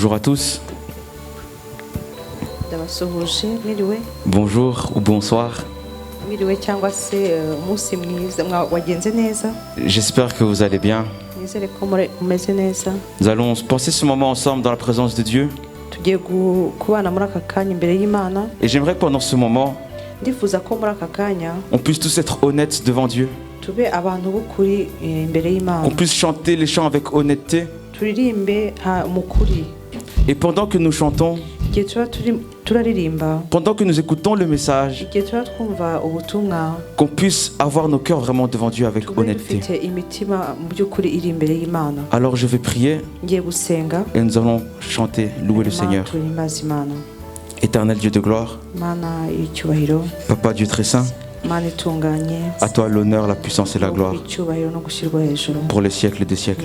Bonjour à tous. Bonjour ou bonsoir. J'espère que vous allez bien. Nous allons passer ce moment ensemble dans la présence de Dieu. Et j'aimerais que pendant ce moment, on puisse tous être honnêtes devant Dieu. Qu'on puisse chanter les chants avec honnêteté. Et pendant que nous chantons, pendant que nous écoutons le message, qu'on puisse avoir nos cœurs vraiment devant Dieu avec honnêteté. Alors je vais prier et nous allons chanter, louer le Seigneur. Éternel Dieu de gloire, Papa Dieu très saint, à toi l'honneur, la puissance et la gloire pour les siècles des siècles.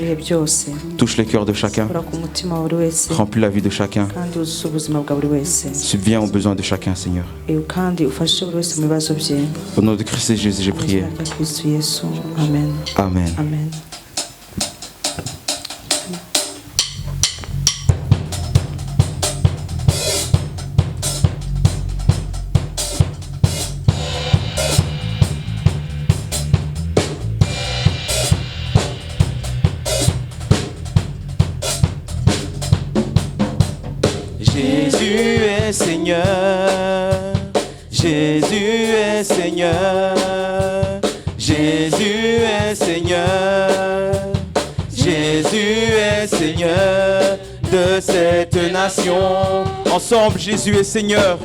Touche les cœurs de chacun, remplis la vie de chacun, subviens aux besoins de chacun, Seigneur. Au nom de Christ et Jésus, j'ai prié. Amen. Amen. Amen. Jésus est Seigneur, Jésus est Seigneur, Jésus est Seigneur, Jésus est Seigneur de cette nation. Ensemble, Jésus est Seigneur,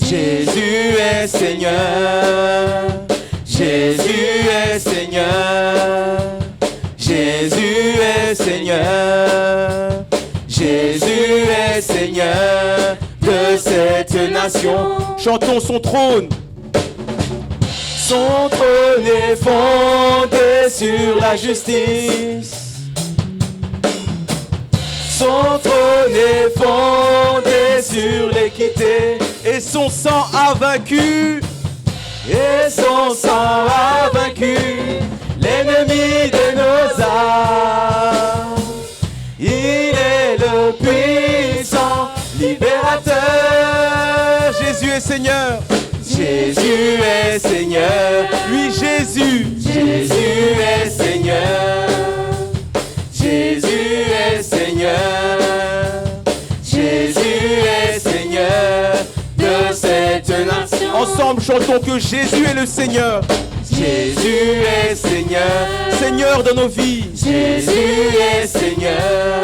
Jésus est Seigneur, Jésus est Seigneur, Jésus est Seigneur. Jésus est Seigneur de cette nation. Chantons son trône. Son trône est fondé sur la justice. Son trône est fondé sur l'équité. Et son sang a vaincu. Et son sang a vaincu l'ennemi de nos âmes. Il est le puissant libérateur. Jésus est Seigneur. Jésus est Seigneur. Lui Jésus. Jésus est Seigneur. Jésus est Seigneur. Jésus est Seigneur de cette nation. Ensemble chantons que Jésus est le Seigneur. Jésus est Seigneur, Seigneur de nos vies. Jésus est Seigneur,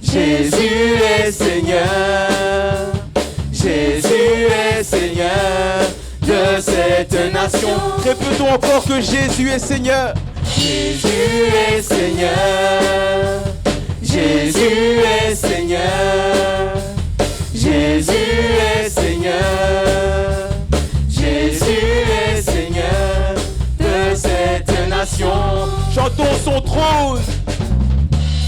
Jésus est Seigneur, Jésus est Seigneur de cette nation. Répétons encore que Jésus est Seigneur. Jésus est Seigneur, Jésus est Seigneur, Jésus est Seigneur. Jésus est Seigneur de cette nation. Chantons son trône.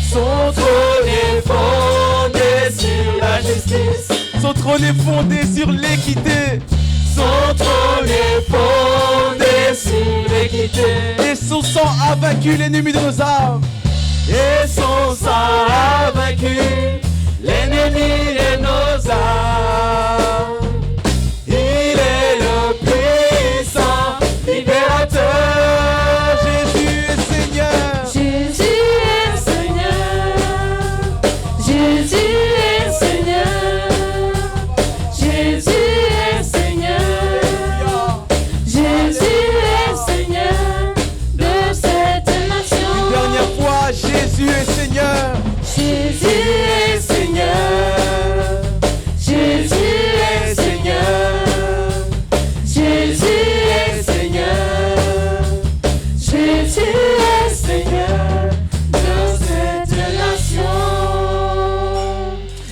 Son trône est fondé sur la justice. Son trône est fondé sur l'équité. Son trône est fondé sur l'équité. Et son sang a vaincu l'ennemi de nos âmes. Et son sang a vaincu l'ennemi de nos âmes. Il est le puissant libérateur. Jésus est Seigneur. Jésus est Seigneur. Jésus est Seigneur. Jésus est Seigneur. Jésus est Seigneur de cette nation. Une dernière fois, Jésus est Seigneur. Jésus est Seigneur. Jésus est Seigneur. Jésus est Seigneur. Jésus est Seigneur de cette nation.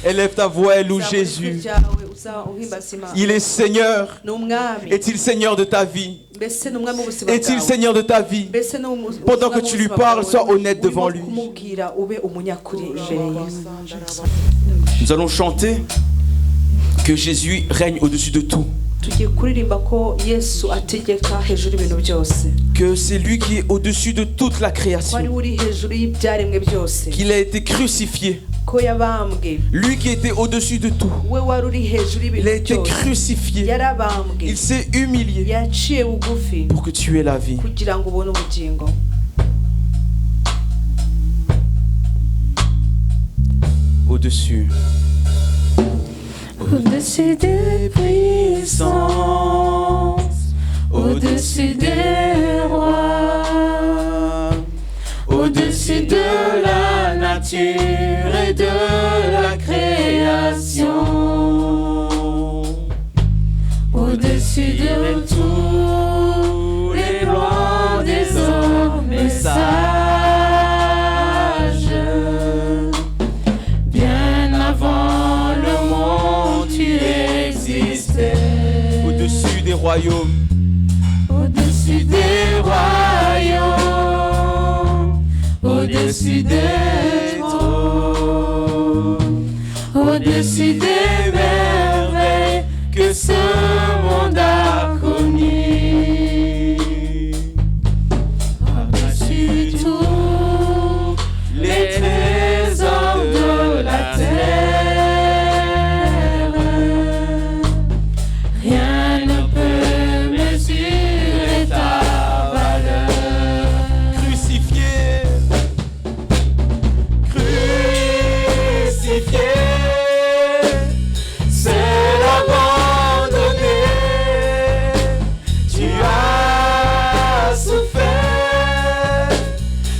Élève ta voix et loue Jésus. Il est Seigneur. Est-il Seigneur de ta vie? Est-il Seigneur de ta vie? Pendant que tu lui parles, sois honnête devant lui. Nous allons chanter que Jésus règne au-dessus de tout. Que c'est lui qui est au-dessus de toute la création. Qu'il a été crucifié. Lui qui était au-dessus de tout. Il a été crucifié. Il s'est humilié pour que tu aies la vie. Au-dessus. Au-dessus des puissances, au-dessus des rois, au-dessus de la nature et de la création, au-dessus de tous les plans des hommes sages, bien avant le monde tu existais. Au-dessus des royaumes, au-dessus des royaumes, au-dessus des trônes, au-dessus des merveilles que ce monde a connues, par-dessus tous les trésors de la terre, rien ne peut mesurer ta valeur. crucifié, crucifié, c'est l'abandonné. Tu as souffert,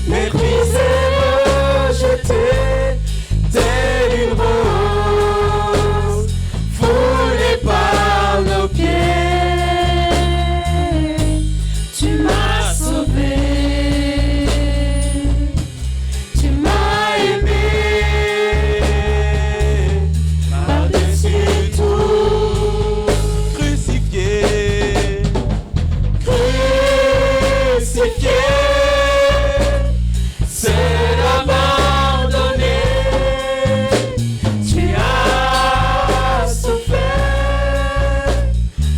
méprisé, rejeté, tel une rose foulée par nos pieds. Tu m'as sauvé, tu m'as aimé, par-dessus tout, Crucifié, crucifié, c'est l'abandonné. Tu as souffert,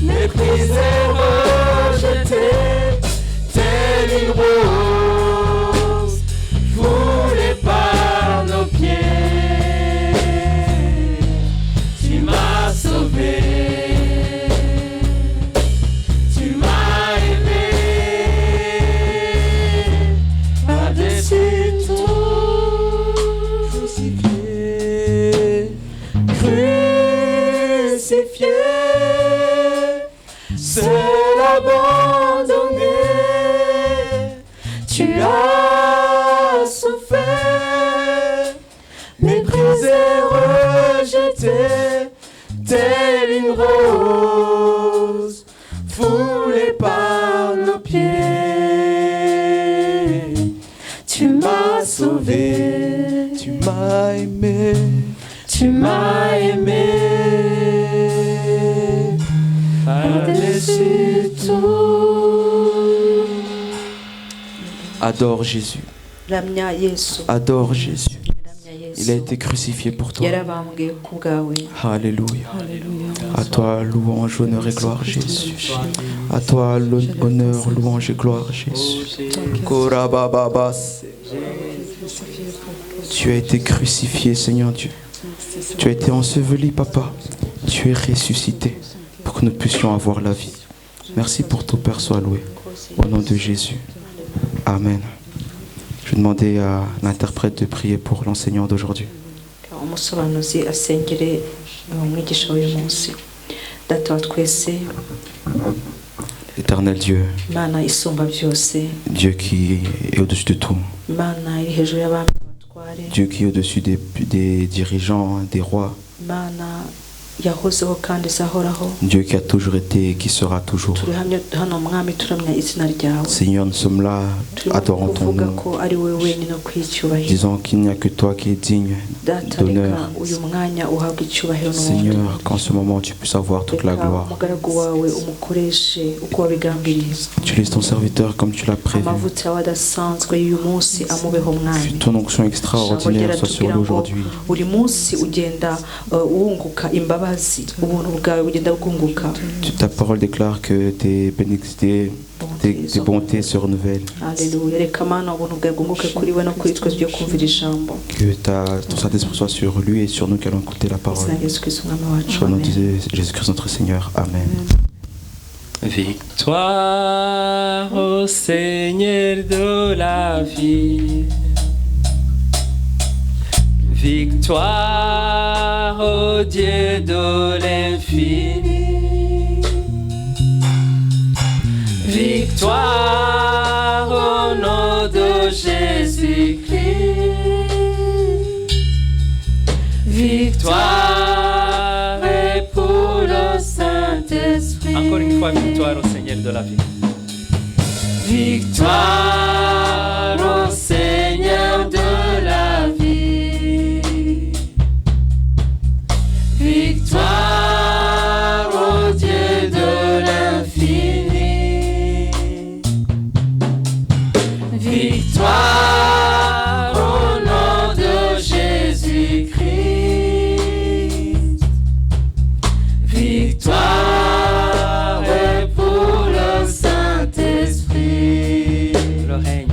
méprisé, rejeté, telle une rose foulée par nos pieds. Tu m'as sauvé, tu m'as aimé, par-dessus tout. crucifié, Crucifié, c'est l'abandonné. Tu as souffert, méprisé, rejeté, telle une rose foulée par nos pieds. Tu m'as sauvé, tu m'as aimé. tu m'as aimé, par-dessus tout. Adore Jésus, ramya Yesu, adore Jésus. ramya Yesu. Il a été crucifié pour toi. yarabambwe ku bwawe. Alléluia. À toi louange, honneur et gloire Jésus. À toi honneur, louange et gloire Jésus. Korabababas. Tu as été crucifié, Seigneur Dieu. Tu as été enseveli, Papa. Tu es ressuscité pour que nous puissions avoir la vie. Merci pour tout, Père, sois loué. Au nom de Jésus. Amen. Je vais demander à l'interprète de prier pour l'enseignant d'aujourd'hui. umusobanuzi asengere umwigisha w'uyu munsi. Data wa twese, Éternel Dieu, Imana isumba byose, Dieu qui est au-dessus de tout, Imana iri hejuru y'abami n'abatware, Dieu qui est au-dessus des dirigeants, des rois, Imana yahozeho kandi izahoraho. Dieu qui a toujours été et qui sera toujours. Turi hano mwami turamya izina ryawe. Seigneur, nous sommes là, adorant ton kuvuga nom, ko ari wowe wenyine ukwiye icyubahiro. disant qu'il n'y a que toi qui es digne Data, d'honneur. reka uyu mwanya uhabwe icyubahiro n'ubundi. Seigneur, qu'en ce moment tu puisses avoir toute la Reka gloire. umugaragu wawe umukoreshe uko wabigambiriye. Utilise ton serviteur comme tu l'as prévu. Amavuta yawe adasanzwe y'uyu munsi amubeho Que mwami. ton onction extraordinaire soit sur nous aujourd'hui. buri munsi ugenda wunguka imbabazi, ubuntu bwawe bugenda bwunguka. Ta parole déclare que tes tes bontés se renouvellent. Que ton Saint-Esprit soit sur lui et sur nous qui allons écouter la parole. Au nom de Jésus-Christ notre Seigneur. Amen. Victoire au Seigneur de la vie. Victoire au Dieu de l'infini. Victoire au nom de Jésus-Christ. Victoire est pour le Saint-Esprit. Encore une fois, victoire au Seigneur de la vie. Victoire au Seigneur de la vie. Victoire au Dieu de l'infini. Victoire au nom de Jésus-Christ. Victoire est pour le Saint-Esprit. Le règne.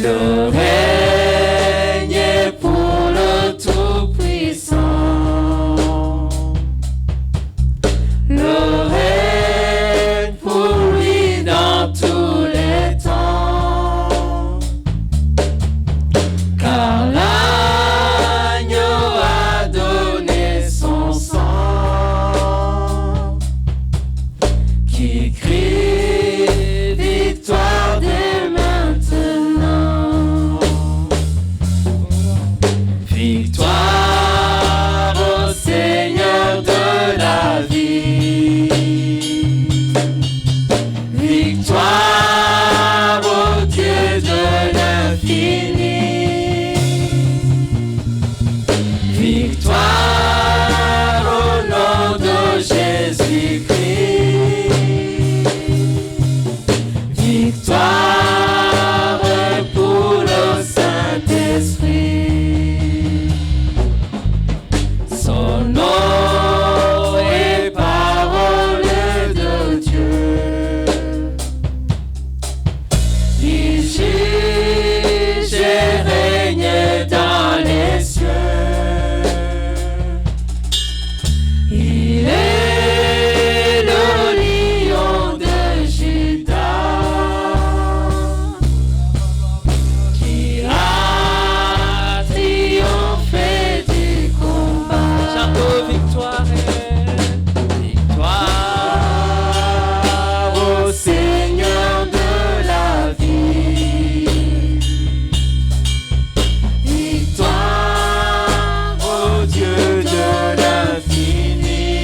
Le règne est pour le Tout-Puissant. Le règne pour lui dans tous les temps. Car l'agneau a donné son sang, qui crie victoire dès maintenant. Victoire au Seigneur de la vie. Victoire au Dieu de l'infini. Victoire au nom de Jésus-Christ. Victoire est pour le Saint-Esprit. Son nom est parole de Dieu. Il juge et règne dans les cieux. Il est le lion de Judas, qui a triomphé du combat. Chantons victoire, victoire au Seigneur de la vie. Victoire au Dieu de l'infini.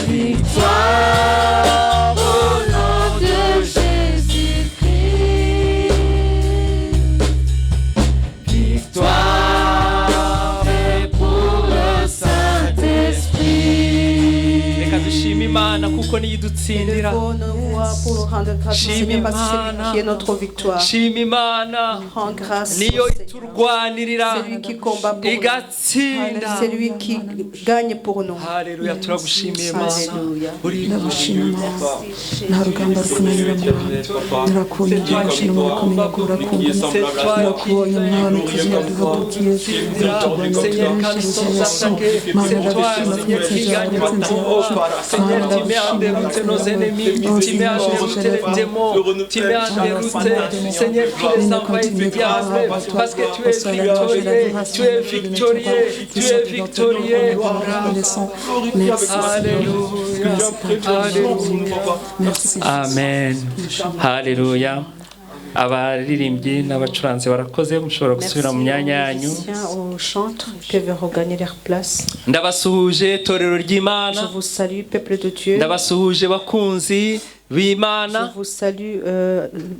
Victoire au nom de Jésus-Christ. Victoire est pour le Saint-Esprit. Reka dushime Imana kuko niyo idutsindira. Pour nous rendre grâce, Shima Seigneur, parce que c'est Imana. lui qui est notre victoire. Shima Imana Rends grâce, niyo au Seigneur. iturwanirira C'est lui qui combat pour nous. igatsinda. C'est lui qui gagne pour nous. Haleluya, turagushimiye Imana. Alléluia. Uri ndagushima nta rugamba rukunanira ndirakunda ndagushima urakomeye kurakunda turakubonye mwana kugira duhagurukiye Seigneur, quand nous sommes attaqués, c'est toi, Seigneur, qui gagne notre combat. Seigneur, tu mets en déroute nos ennemis, tu mets en déroute les démons, tu mets en déroute, Seigneur, tous les envoyés du diable, parce que tu es victorieux, tu es victorieux, tu es victorieux. Alléluia, Amen. Alléluia. Abaririmbyi n'abacuranzi barakoze mushobora gusubira mu myanya yanyu. Ndabasuhuje torero ry'Imana. Ndabasuhuje bakunzi b'Imana. Je vous salue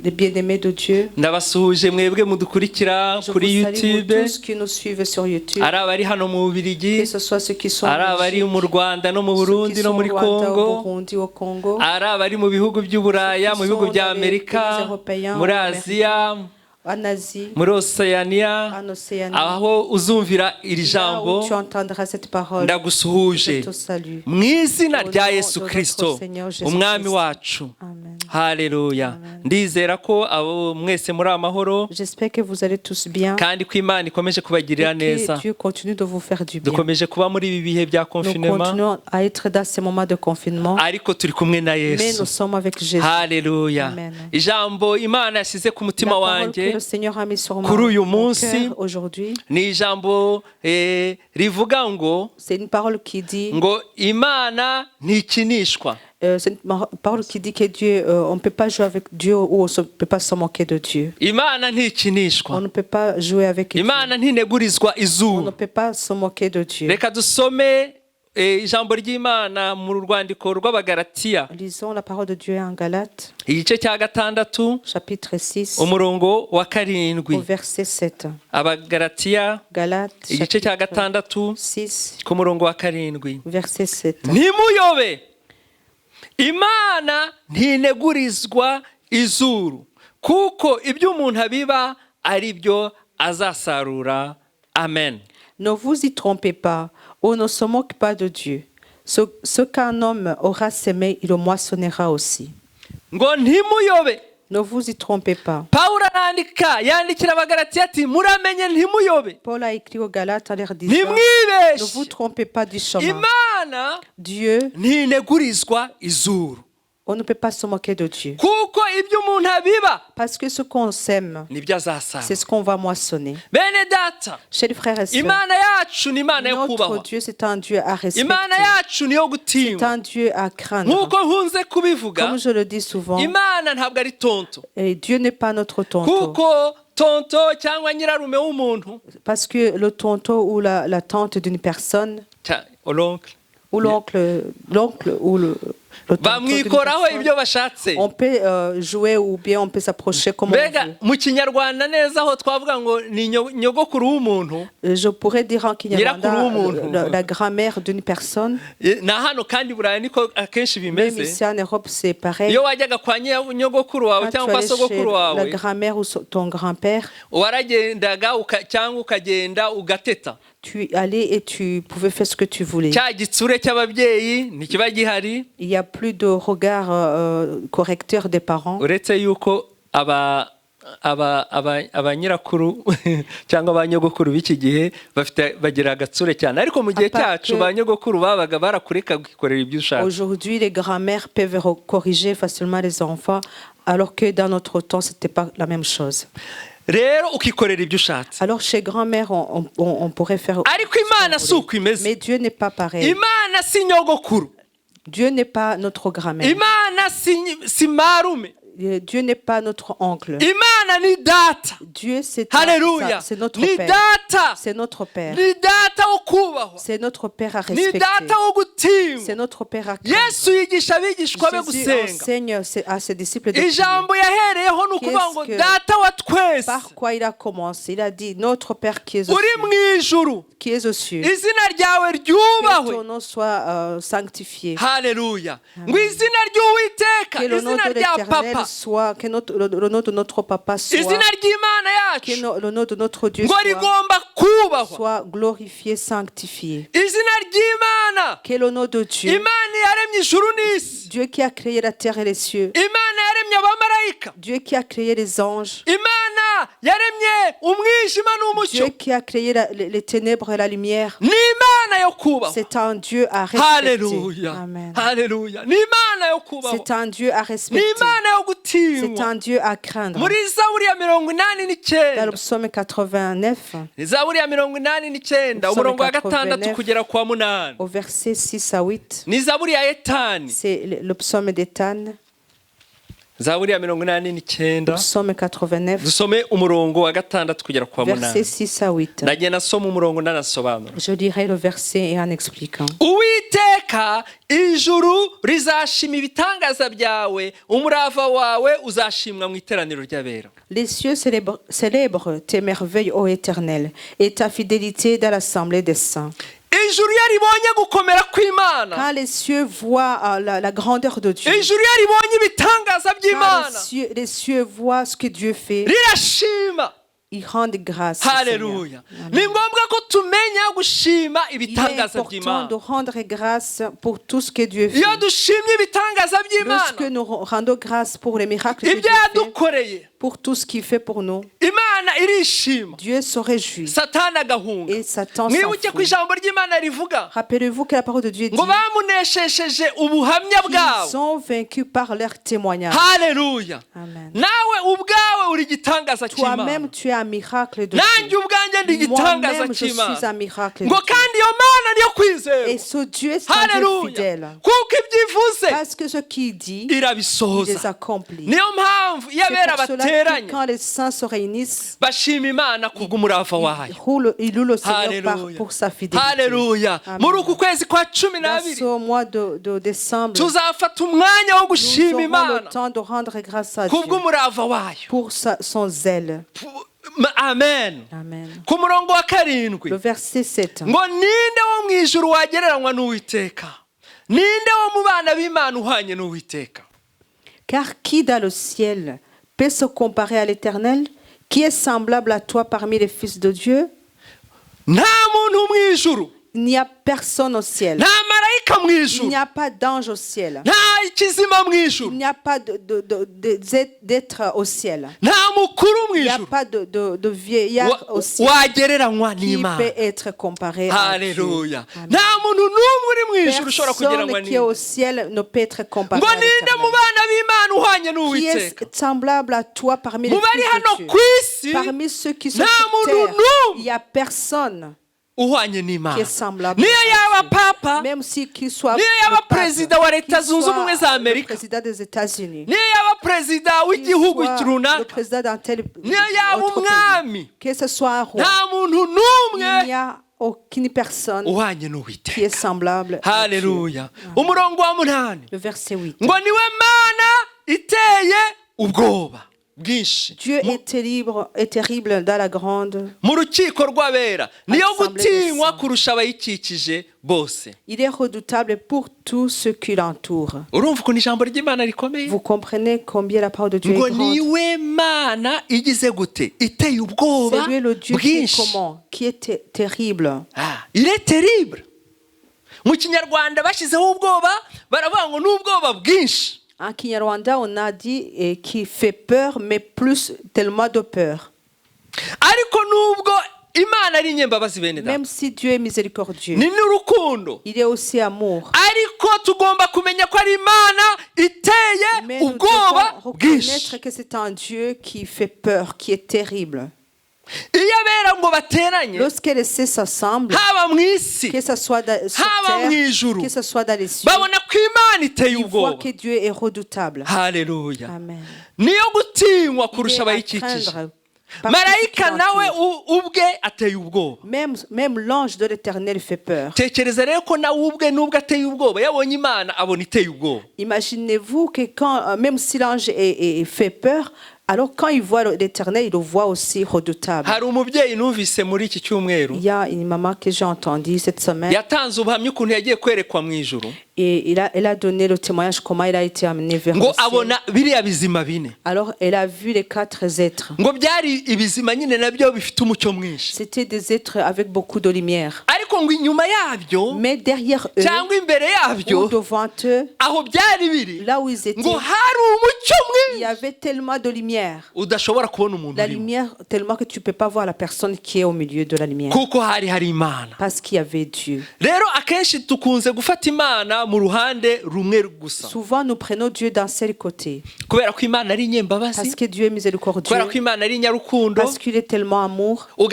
les bien-aimés de Dieu. Ndabasuhuje mwebwe mudukurikira kuri YouTube. Tous qui nous suivent sur YouTube. Ari abari hano mu Bubiligi. Que ce soit ceux qui sont ari abari mu Rwanda no mu Burundi no muri Congo. Ari abari mu bihugu by'Uburaya, mu bihugu bya Amerika, muri Aziya, muri Oceania, aho uzumvira iri jambo, ndagusuhuje mu izina rya Yesu Kristo umwami wacu. Haleluya. Ndizera ko abo mwese muri amahoro kandi ko Imana ikomeje kubagirira neza. Dukomeje kuba muri ibi bihe bya confinement, ariko turi kumwe na Yesu. Haleluya. Ijambo Imana yashyize ku mutima wanjye kuri uyu munsi ni ijambo rivuga ngo Imana ntikinishwa. C'est une parole qui dit que Dieu, on ne peut pas jouer avec Dieu ou on ne peut pas se moquer de Dieu. On ne peut pas jouer avec Dieu. On ne peut pas se moquer de Dieu. Lisons la parole de Dieu en Galates, chapitre 6, au verset 7. Galates, chapitre 6, verset 7. Imana ntinegurizwa izuru, kuko ibyo umuntu abiba ari byo azasarura. Amen. Ne vous y trompez pas, on ne se moque pas de Dieu. Ce qu'un homme aura semé, il le moissonnera aussi. Ngo ntimuyobe. Ne vous y trompez pas. Paul a écrit aux Galates en leur disant, ne vous trompez pas du chemin. Dieu, on ne peut pas se moquer de Dieu. Parce que ce qu'on sème, c'est ce qu'on va moissonner. Chez les frères et sœurs, notre Dieu, c'est un Dieu à respecter. C'est un Dieu à craindre. Comme je le dis souvent, et Dieu n'est pas notre tonton. Parce que le tonton ou la tante d'une personne, ou l'oncle ou le on peut jouer ou bien on peut s'approcher comme on veut. Je pourrais dire en Kinyarwanda la grand-mère d'une personne. Même ici en Europe c'est pareil. Quand tu allais chez la grand-mère ou ton grand-père, tu allais et tu pouvais faire ce que tu voulais. Il n'y a plus de regard correcteur des parents. Aujourd'hui les grands-mères peuvent corriger facilement les enfants, alors que dans notre temps c'était pas la même chose. Alors chez grand-mère on pourrait faire, mais Dieu n'est pas pareil. Dieu n'est pas notre grand-mère. Dieu n'est pas notre oncle. Dieu c'est notre Père. C'est notre Père. C'est notre Père à respecter. C'est notre Père à craindre. Jésus enseigne à ses disciples de prier. Par quoi il a commencé? Il a dit notre Père qui est aux cieux. Que ton nom soit sanctifié. Alléluia. Que le nom de l'Éternel soit, que le nom de notre Papa soit, que le nom de notre Dieu soit glorifié, sanctifié. Que le nom de Dieu, Dieu qui a créé la terre et les cieux, Dieu qui a créé les anges, Dieu qui a créé les ténèbres et la lumière, c'est un Dieu à respecter. Alléluia. Amen. Alléluia. C'est un Dieu à respecter. C'est un Dieu à craindre. Dans le psaume 89, au verset 6 à 8, c'est le psaume d'Étan. Psaume 89, verset 6 à 8. Je dirai le verset et en expliquant. Les cieux célèbrent tes merveilles, ô Éternel, et ta fidélité dans l'assemblée des saints. Quand les cieux voient la grandeur de Dieu, quand les cieux voient ce que Dieu fait, ils rendent grâce. Alléluia. Ni ngombwa ko tumenya gushima ibitangaza by'Imana. De rendre grâce pour tout ce que Dieu fait. Iyo dushimye ibitangaza by'Imana, lorsque nous rendons grâce pour les miracles que Dieu fait, pour tout ce qu'il fait pour nous, Imana irishima. Dieu se réjouit. Satani agahunga. Et Satan s'en fout. Rappelez-vous que la parole de Dieu dit qu'ils ont vaincu par leur témoignage. Alléluia. Amen. Toi-même tu es un miracle de Dieu. Moi-même je suis un miracle de Dieu. Et ce Dieu est un Dieu fidèle. Parce que ce qu'il dit, il les accomplit. C'est pour cela que quand les saints se réunissent, ils louent le Seigneur pour sa fidélité. Alléluia. Dans ce mois de décembre, nous aurons le temps de rendre grâce à Dieu pour son zèle. Amen. Amen. Le verset 7. Car qui dans le ciel peut se comparer à l'Éternel, qui est semblable à toi parmi les fils de Dieu? Il n'y a personne au ciel. Il n'y a pas d'ange au ciel. Il n'y a pas d'être au ciel. Il n'y a pas de vieillard au ciel qui peut être comparé à Dieu. Alléluia. Personne qui est au ciel ne peut être comparé à l'Éternel. Qui est semblable à toi parmi les fils de Dieu? Parmi ceux qui sont sur terre, il n'y a personne qui est semblable à même si qu'il soit le président des États-Unis, le président d'un tel autre pays, que ce soit un roi, il n'y a aucune personne qui est semblable à Dieu. Alléluia. Le verset 8. Dieu est terrible dans la grande. Il est redoutable pour tous ceux qui l'entourent. Vous comprenez combien la parole de Dieu est grande. C'est lui le Dieu qui est comment? Qui est terrible. Il est terrible. Mu Kinyarwanda bashyizeho ubwoba baravuga ngo n'ubwoba bwinshi. En Kinyarwanda, on a dit qui fait peur, mais plus tellement de peur. Même si Dieu est miséricordieux, il est aussi amour. Mais nous devons reconnaître que c'est un Dieu qui fait peur, qui est terrible. Lorsque les cieux s'assemblent, que ce soit sur terre, que ce soit dans les cieux, ils voient que Dieu est redoutable. Alléluia. Amen. Même l'ange de l'Éternel fait peur. Imaginez-vous que quand, même si l'ange fait peur, alors quand il voit l'Éternel, il le voit aussi redoutable. Il y a une maman que j'ai entendue cette semaine. Et elle a donné le témoignage comment il a été amené vers le ciel. Alors elle a vu les 4 êtres. C'était des êtres avec beaucoup de lumière. Mais derrière eux, ou devant eux, là où ils étaient, il y avait tellement de lumière. La lumière tellement que tu ne peux pas voir la personne qui est au milieu de la lumière. Parce qu'il y avait Dieu. Souvent nous prenons Dieu d'un seul côté. Parce que Dieu est miséricordieux. Parce qu'il est tellement amour. Et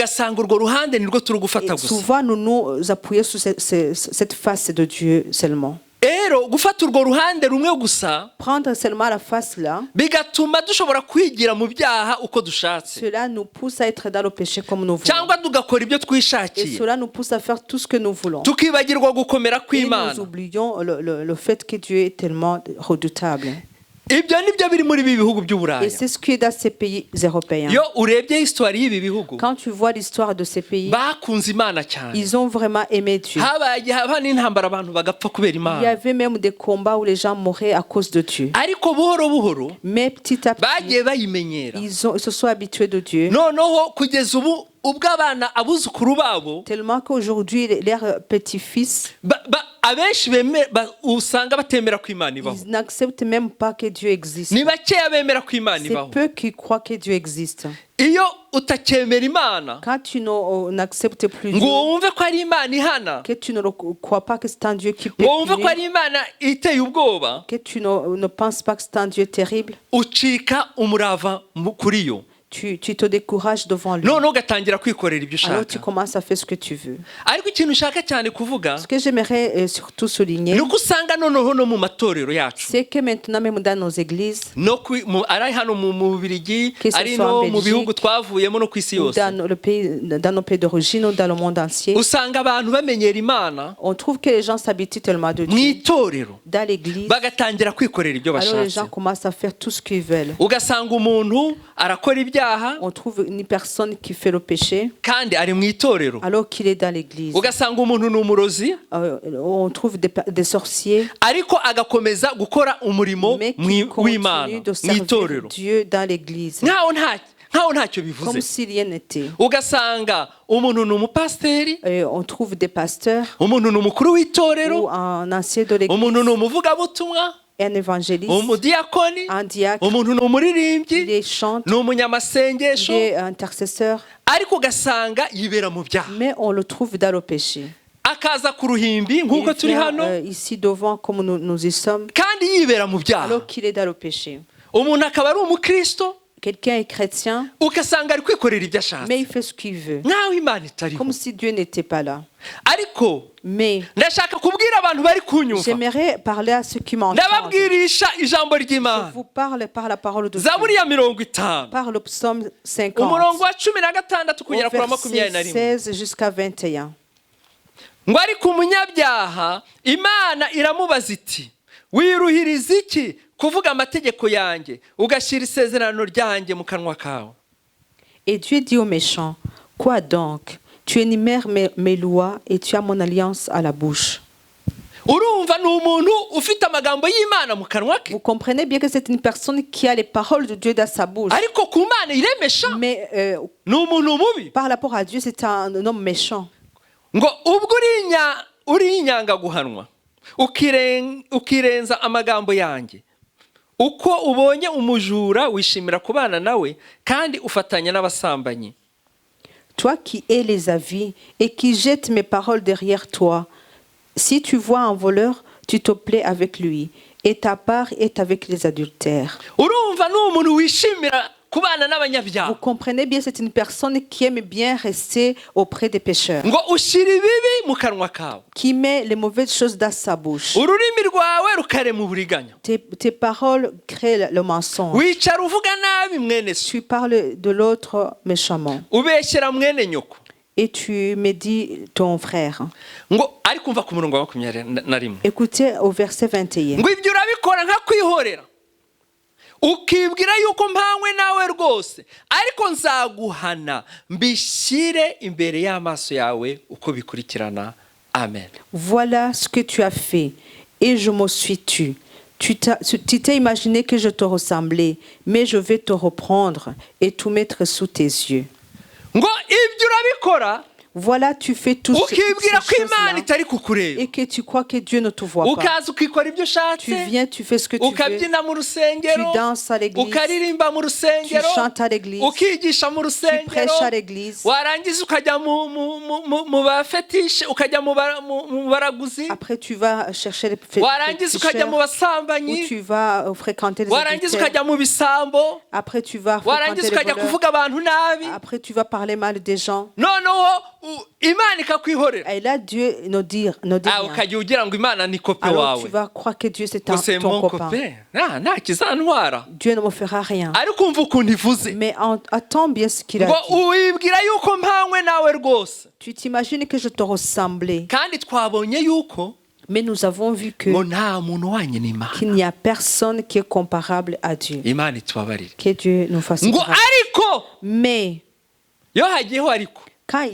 souvent nous nous appuyons sur cette face de Dieu seulement. Prendre seulement la face là, cela nous pousse à être dans le péché comme nous voulons. Et cela nous pousse à faire tout ce que nous voulons. Et nous oublions le fait que Dieu est tellement redoutable. Et c'est ce qui est dans ces pays européens. Quand tu vois l'histoire de ces pays, ils ont vraiment aimé Dieu. Il y avait même des combats où les gens mouraient à cause de Dieu. Mais petit à petit, ils se sont habitués de Dieu. Tellement qu'aujourd'hui, leurs petits-fils, ils n'acceptent même pas que Dieu existe. C'est peu qui croient que Dieu existe. Quand tu n'acceptes plus Dieu, que tu ne crois pas que c'est un Dieu qui peut punir, que tu ne penses pas que c'est un Dieu terrible, tu te décourages devant lui. Alors tu commences à faire ce que tu veux. Ce que j'aimerais surtout souligner, c'est que maintenant même dans nos églises, que ce soit en Belgique, ou dans nos pays d'origine ou dans le monde entier, on trouve que les gens s'habituent tellement de Dieu dans l'église. Alors les gens commencent à faire tout ce qu'ils veulent. On trouve une personne qui fait le péché alors qu'il est dans l'église. On trouve des sorciers mais qui continuent de servir Dieu dans l'église comme si rien n'était. On trouve des pasteurs ou un ancien de l'église, un évangéliste, un diacre, il est chanteur, il est intercesseur, mais on le trouve dans le péché. Il vient ici devant comme nous y sommes, alors qu'il est dans le péché. Quelqu'un est chrétien, mais il fait ce qu'il veut, comme si Dieu n'était pas là. Mais j'aimerais parler à ceux qui m'entendent. Je vous parle par la parole de Dieu. Par le psaume 50, verset 16 jusqu'à 21. Et Dieu dit aux méchants, quoi donc? Tu énumères mes lois et tu as mon alliance à la bouche. Vous comprenez bien que c'est une personne qui a les paroles de Dieu dans sa bouche. Mais par rapport à Dieu, c'est un homme méchant. uko ubonye umujura wishimira kubana nawe kandi ufatanya n'abasambanyi. Toi qui hais les avis et qui jettes mes paroles derrière toi, si tu vois un voleur, tu te plais avec lui et ta part est avec les adultères. Urumva n'umuntu wishimira kubana n'abanyabyaha. Vous comprenez bien, c'est une personne qui aime bien rester auprès des pécheurs. Ngo ushira ibibi mu kanwa kawe. Qui met les mauvaises choses dans sa bouche. Ururimi rwawe rukarema uburiganya. Tes paroles créent le mensonge. Wicara uvuga nabi mwene so. Tu parles de l'autre méchamment. Ubeshyera mwene nyoko. Et tu médis ton frère. Ngo ari kumva ku murongo wa 21. Écoutez au verset 21. Ngo ibyo urabikora nka kwihorera. Ukibwira yuko mpanywe nawe rwose ariko nzaguhana mbishyire imbere y'amaso yawe uko bikurikirana. Amen. Voilà ce que tu as fait et je me suis tu. Tu t'es imaginé que je te ressemblais, mais je vais te reprendre et tout mettre sous tes yeux. Ngo ibyo urabikora. Voilà, tu fais tout ce et que tu crois que Dieu ne te voit pas. Tu viens, tu fais ce que tu veux. Tu danses à l'église. Tu chantes à l'église. Tu prêches à l'église. Après, tu vas chercher les féticheurs. Ou tu vas fréquenter les adultères. Après, tu vas fréquenter les voleurs. Après, tu vas parler mal des gens. Et là Dieu ne dit rien. Alors tu vas croire que Dieu c'est ton copain. Dieu ne me fera rien. Mais attends bien ce qu'il a dit. Tu t'imagines que je te ressemblais. Mais nous avons vu que qu'il n'y a personne qui est comparable à Dieu. Que Dieu nous fasse grâce. Mais quand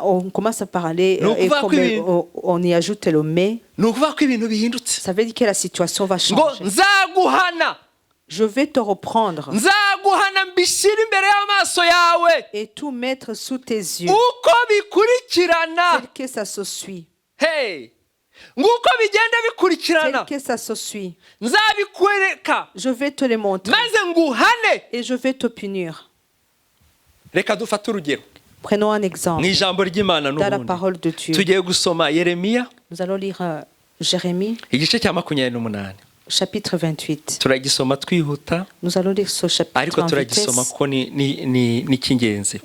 on commence à parler et on y ajoute le mais, ça veut dire que la situation va changer. Je vais te reprendre et tout mettre sous tes yeux, tel que ça se suit. Tel que ça se suit. Je vais te le montrer et je vais te punir. Prenons un exemple dans la parole de Dieu. Nous allons lire Jérémie chapitre 28. Nous allons lire ce chapitre en vitesse.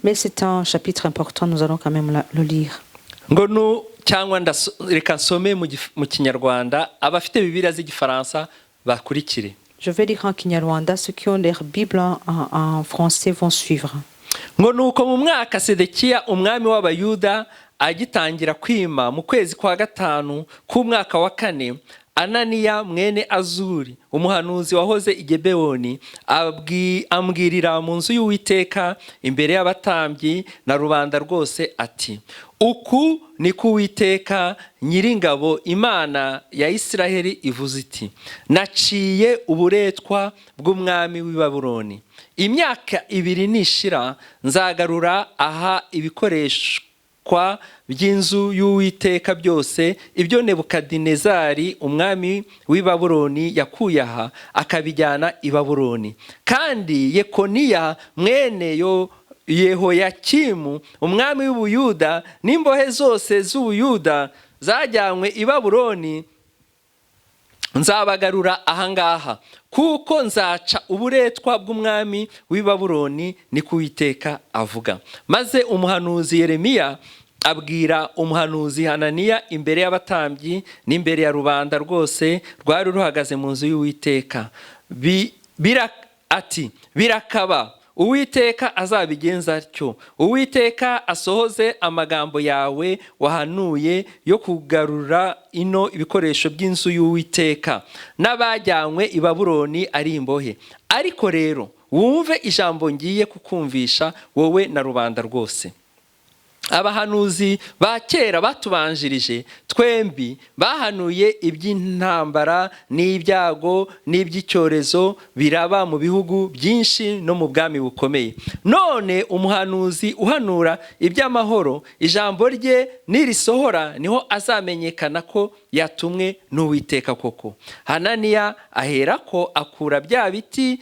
Mais c'est un chapitre important, nous allons quand même le lire. cyangwa reka nsome mu Kinyarwanda abafite Bibiliya z'igifaransa bakurikire. Je vais lire en Kinyarwanda, ceux qui ont leur Bible en français vont suivre. Ngo nuko mu mwaka Sedekiya umwami w'Abayuda agitangira kwima mu kwezi kwa gatanu k'umwaka wa kane, Ananiya mwene Azuri umuhanuzi wahoze i Gebewoni ambwirira mu nzu y'Uwiteka imbere y'abatambyi na rubanda rwose ati, uku ni ku Uwiteka Nyiringabo Imana ya Isiraheli ivuze iti, naciye uburetwa bw'umwami w'i Babuloni, imyaka 2 nishira nzagarura aha ibikoreshwa by'inzu y'Uwiteka byose ibyo Nebukadinezari umwami w'i Babuloni yakuye aha akabijyana i Babuloni. Kandi Yekoniya mwene Yehoyakimu umwami w'Ubuyuda n'imbohe zose z'Ubuyuda zajyanywe i Babuloni nzabagarura ahangaha, kuko nzaca uburetwa bw'umwami w'i Babuloni ni ku Uwiteka avuga. Maze umuhanuzi Yeremiya abwira umuhanuzi Hananiya imbere y'abatambyi n'imbere ya rubanda rwose rwari ruhagaze mu nzu y'Uwiteka ati, birakaba Uwiteka azabigenza atyo, Uwiteka asohoze amagambo yawe wahanuye yo kugarura ino ibikoresho by'inzu y'Uwiteka n'abajyanywe i Babuloni ari imbohe. Ariko rero wumve ijambo ngiye kukumvisha wowe na rubanda rwose. Abahanuzi ba kera batubanjirije twembi bahanuye iby'intambara n'ibyago n'iby'icyorezo biraba mu bihugu byinshi no mu bwami bukomeye. None umuhanuzi uhanura iby'amahoro ijambo rye nirisohora niho azamenyekana ko yatumwe n'Uwiteka koko. Hananiya aherako akura bya biti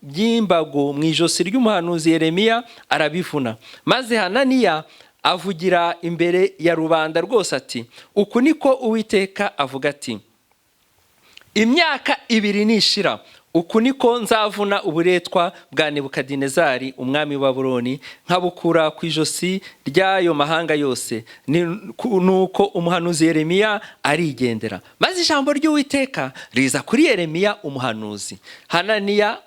by'imbago mu ijosi ry'umuhanuzi Yeremiya arabivuna. Maze Hananiya avugira imbere ya rubanda rwose ati, uku niko Uwiteka avuga ati, imyaka 2 nishira uku niko nzavuna uburetwa bwa Nebukadinezari umwami wa Babuloni nkabukura ku ijosi ry'ayo mahanga yose. Nuko umuhanuzi Yeremiya arigendera. Maze ijambo ry'Uwiteka riza kuri Yeremiya umuhanuzi. Hananiya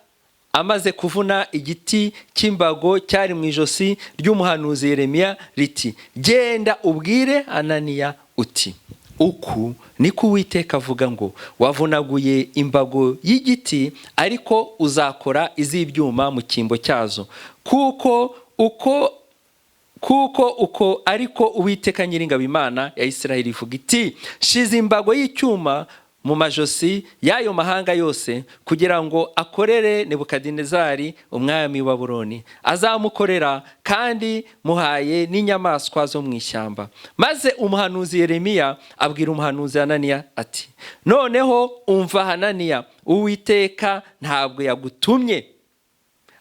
amaze kuvuna igiti cy'imbago cyari mu ijosi ry'umuhanuzi Yeremiya riti, genda ubwire Ananiya uti, uku niko Uwiteka avuga ngo, wavunaguye imbago y'igiti ariko uzakora iz'ibyuma mu cyimbo cyazo, kuko ariko Uwiteka Nyiringabo Imana ya Isiraheli ivuga iti, shize imbago y'icyuma mu majosi y'ayo mahanga yose kugira ngo akorere Nebukadinezari umwami wa Babuloni. Azamukorera kandi muhaye n'inyamaswa zo mu ishyamba. Maze umuhanuzi Yeremiya abwira umuhanuzi Hananiya ati, noneho umva Hananiya, Uwiteka ntabwo yagutumye,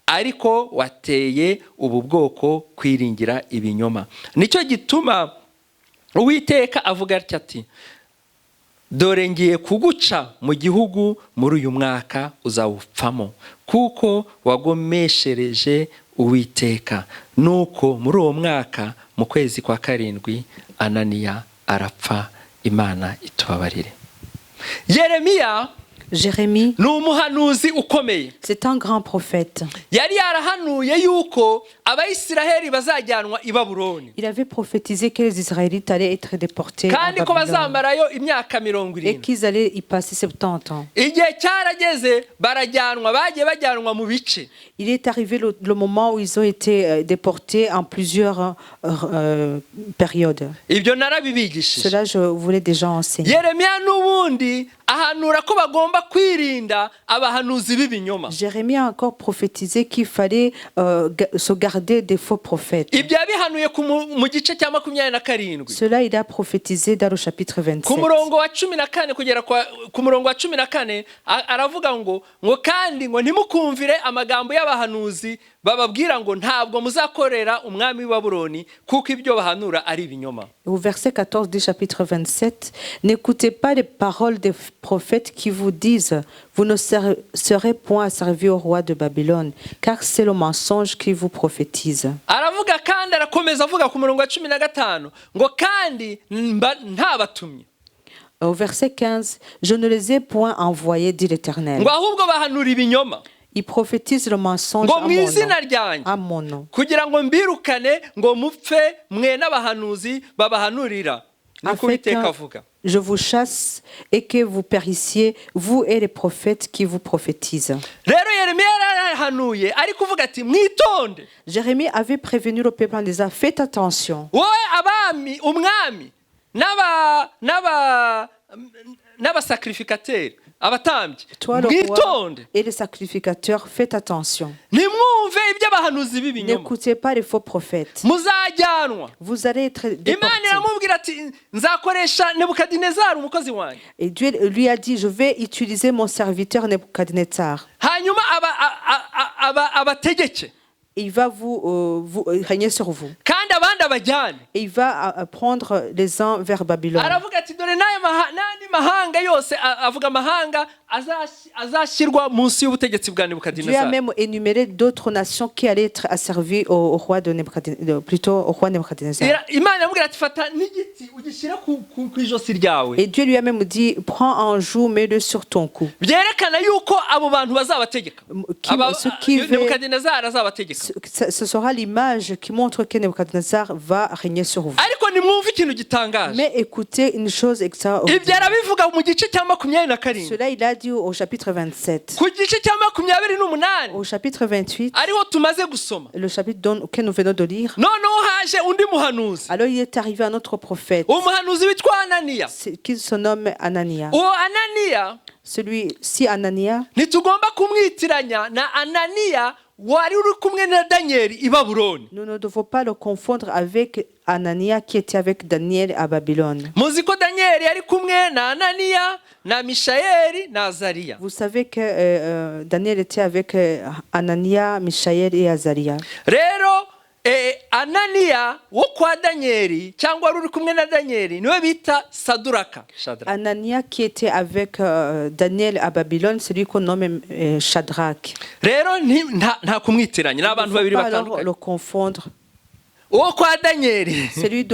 ariko wateye ubu bwoko kwiringira ibinyoma. Nicyo gituma Uwiteka avuga ati, dore ngiye kuguca mu gihugu muri uyu mwaka uzawupfamo, kuko wagomeshereje Uwiteka. Nuko muri uwo mwaka mu kwezi kwa 7 Ananiya arapfa. Imana itubabarire. Yeremiya Jérémie, ni umuhanuzi ukomeye. c'est un grand prophète. Yari yarahanuye yuko abayisiraheli bazajyanwa i Babuloni. Il avait prophétisé que les Israélites allaient être déportés à Kandi ko bazamarayo imyaka 70. et qu'ils allaient y passer 70 ans. Igihe cyarageze barajyanwa, bagiye bajyanwa mu bice. Il est arrivé le moment où ils ont été déportés en plusieurs périodes. Ibyo narabibigishije. Cela, je voulais déjà enseigner. Yeremiya n'ubundi ahanura ko bagomba kwirinda abahanuzi b'ibinyoma. Jérémie a encore prophétisé qu'il fallait se garder des faux prophètes. Ibyo yabihanuye mu gice cya 27. Cela, il a prophétisé dans le chapitre 27. Ku murongo wa 14 kugera ku murongo wa 14 aravuga ngo kandi ngo ntimukumvire amagambo y'abahanuzi bababwira ngo ntabwo muzakorera umwami w'i Babuloni kuko ibyo bahanura ari ibinyoma. Au verset 14 du chapitre 27, n'écoutez pas les paroles des prophètes qui vous disent vous ne serez point servis au roi de Babylone, car c'est le mensonge qui vous prophétise. Aravuga kandi arakomeza avuga ku murongo wa 15 ngo kandi ntabatumye. Au verset 15, je ne les ai point envoyés, dit l'Éternel. Ngo ahubwo bahanura ibinyoma. Il prophétise le mensonge à mon nom. Kugira ngo mbirukane ngo mupfe mwe n'abahanuzi babahanurira. Niko Iteka avuga. Je vous chasse et que vous périssiez, vous et les prophètes qui vous prophétisent. Jérémie avait prévenu le peuple en disant faites attention. Toi, le roi et les sacrificateurs, faites attention. N'écoutez pas les faux prophètes. Vous allez être déportés. Et Dieu lui a dit, je vais utiliser mon serviteur Nebuchadnezzar. Il va vous régner sur vous. Et il va prendre les uns vers Babylone. Dieu a même énuméré d'autres nations qui allaient être asservies au roi de Nebuchadnezzar, plutôt au roi Nebuchadnezzar. Et Dieu lui a même dit, prends un joug, mets-le sur ton cou. Ce sera l'image qui montre que Nebuchadnezzar va régner sur vous. Mais écoutez une chose extraordinaire. Cela, il a dit au chapitre 27. Au chapitre 28, le chapitre que nous venons de lire. Alors il est arrivé un autre prophète qui se nomme Anania. Celui-ci, Anania, nous ne devons pas le confondre avec Anania qui était avec Daniel à Babylone. Vous savez que Daniel était avec Anania, Mishaël et Azaria. Anania wo kwa Danieli cyangwa ruri kumwe na Danieli niwe bita Saduraka. Anania qui était avec Daniel à Babylone, celui qu'on nomme Shadrach. Rero nta kumwitiranya n'abantu babiri batandukanye. Le confondre. Wo kwa Danieli celui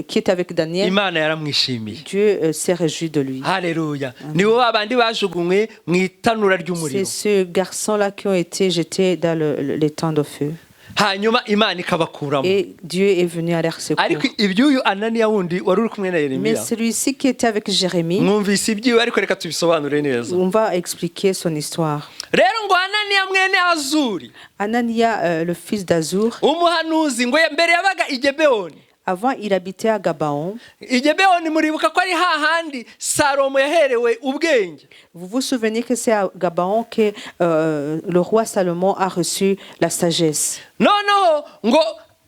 qui était avec Daniel. Imana yaramwishimiye. Dieu s'est réjoui de lui. Alléluia. Nibo abandi bajugunywe mu itanura ry'umuriro. C'est ce garçon là qui ont été jetés dans les temps de feu. Et Dieu est venu à leur secours. Mais celui-ci qui était avec Jérémie, on va expliquer son histoire. Anania, le fils d'Azur, avant, il habitait à Gabaon. Vous vous souvenez que c'est à Gabaon que le roi Salomon a reçu la sagesse.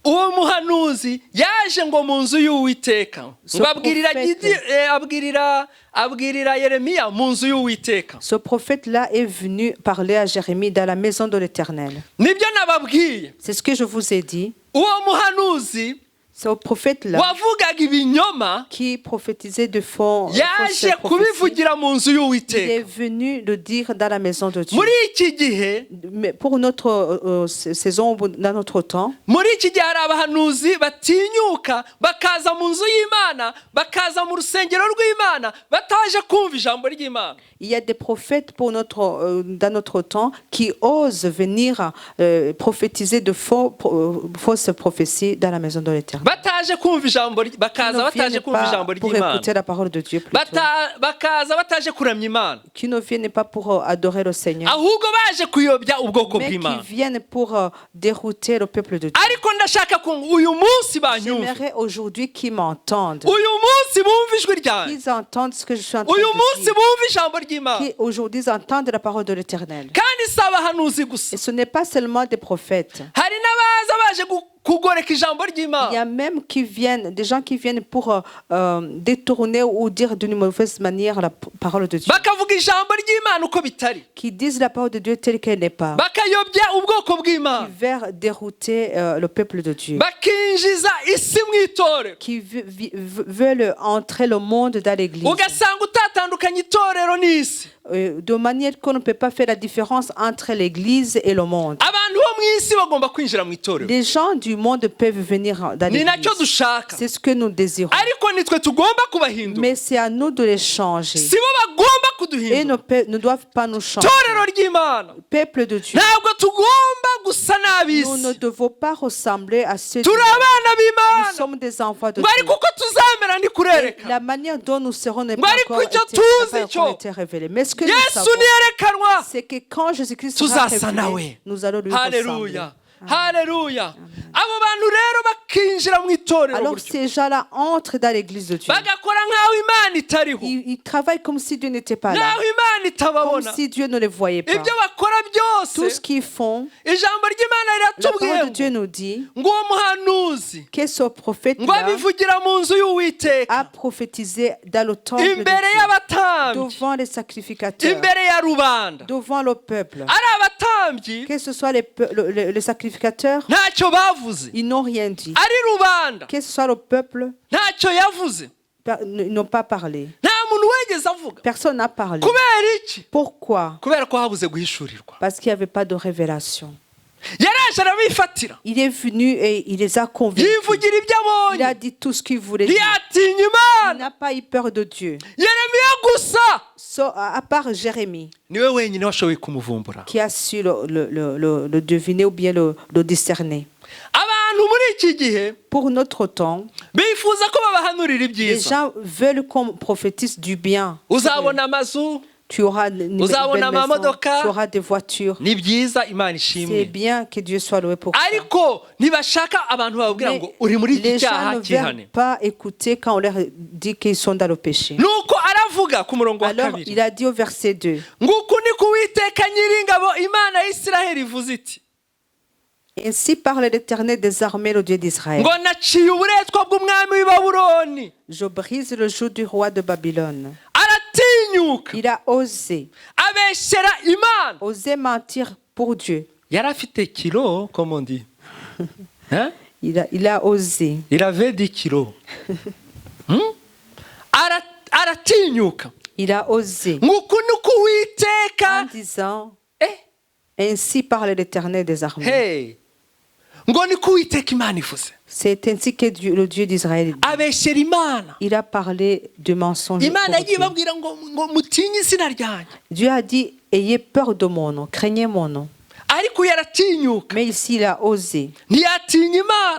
Uwo muhanuzi yaje ngo mu nzu y'Uwiteka abwirira Yeremiya mu nzu y'Uwiteka. Ce prophète là est venu parler à Jérémie dans la maison de l'Éternel. Nibyo nababwiye. C'est ce que je vous ai dit. Uwo muhanuzi Ce prophète-là qui prophétisait de faux, il est venu le dire dans la maison de Dieu. Mais pour notre saison, dans notre temps, il y a des prophètes dans notre temps qui osent venir prophétiser de fausses prophéties dans la maison de l'Éternel. Pour écouter la parole de Dieu plutôt. Qui ne viennent pas pour adorer le Seigneur, mais qui viennent pour dérouter le peuple de Dieu. J'aimerais aujourd'hui qu'ils m'entendent, qu'ils entendent ce que je suis en train de dire, qui aujourd'hui entendent la parole de l'Éternel. Et ce n'est pas seulement des prophètes. Il y a même des gens qui viennent pour détourner ou dire d'une mauvaise manière la parole de Dieu, qui disent la parole de Dieu telle qu'elle n'est pas, qui veulent dérouter le peuple de Dieu, qui veulent entrer le monde dans l'église, de manière qu'on ne peut pas faire la différence entre l'église et le monde. Les gens du monde peuvent venir dans l'église. C'est ce que nous désirons. Mais c'est à nous de les changer. Et ne doivent pas nous changer. Peuple de Dieu, nous ne devons pas ressembler à ceux du monde. Nous sommes des enfants de Dieu. Et la manière dont nous serons n'est pas encore été révélée. Mais ce que nous savons, c'est que quand Jésus-Christ sera révélé, nous allons lui ressembler. Hallelujah. Alors ces gens-là entrent dans l'église de Dieu. Ils travaillent comme si Dieu n'était pas là, comme si Dieu ne les voyait pas. Tout ce qu'ils font, la parole de Dieu nous dit que ce prophète-là a prophétisé dans le temple de Dieu, devant les sacrificateurs, devant le peuple. Que ce soit les sacrificateurs, ils n'ont rien dit. Que ce soit le peuple, ils n'ont pas parlé. Personne n'a parlé. Pourquoi? Parce qu'il n'y avait pas de révélation. Il est venu et il les a convaincus. Il a dit tout ce qu'il voulait dire. Il n'a pas eu peur de Dieu. À part Jérémie, qui a su le deviner ou bien le discerner. Pour notre temps, les gens veulent qu'on prophétise du bien. Tu auras des maisons, tu auras des voitures. C'est bien que Dieu soit loué pour ça. Mais les gens ne veulent pas écouter quand on leur dit qu'ils sont dans le péché. Alors il a dit au verset 2, ainsi parle l'Éternel des armées, le Dieu d'Israël. Je brise le joug du roi de Babylone. Il a osé mentir pour Dieu. Il a osé. Il avait 10 kilos. Il a osé en disant, ainsi parle l'Éternel des armées. C'est ainsi que le Dieu d'Israël dit. Il a parlé de mensonges. Dieu a dit, ayez peur de mon nom, craignez mon nom. Mais ici il a osé. Il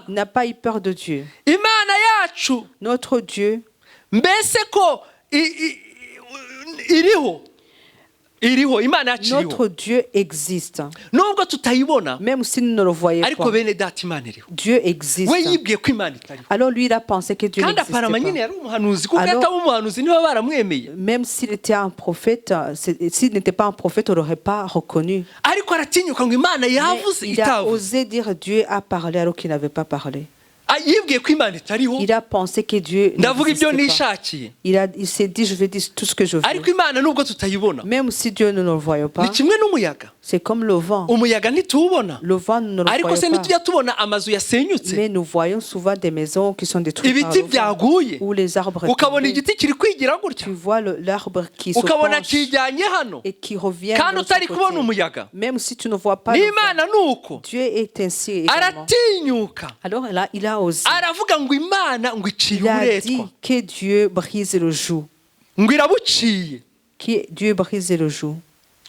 n'a pas eu peur de Dieu. Notre Dieu, notre Dieu existe. Même si nous ne le voyons pas, Dieu existe. Alors lui il a pensé que Dieu n'existe pas. Alors, même s'il était un prophète, s'il n'était pas un prophète, on ne l'aurait pas reconnu. Mais il a osé dire Dieu a parlé alors qu'il n'avait pas parlé. Il a pensé que Dieu n'existait pas. Il s'est dit, je vais dire tout ce que je veux. Même si Dieu ne le voit pas, C'est comme le vent. Umuyaga ntitubona. Le vent nous ne le Ariko se voyons pas. ntitujya tubona amazu yasenyutse. Mais nous voyons souvent des maisons qui sont détruites par Ibiti le vent. byaguye. Ou les arbres Ukabona tombés. igiti kiri kwigira gutya. Tu vois l'arbre qui se Ukabona penche kijyanye hano. et qui revient Kandi de utari l'autre kubona côté. umuyaga. Même si tu ne vois pas le vent. N'Imana nuko. Dieu est ainsi également. Aratinyuka. Alors là, il a osé. Aravuga ngo Imana ngo iciye Il a dit uburetwa. que Dieu brise le joug. Ngo irabuciye. Que Dieu brise le joug.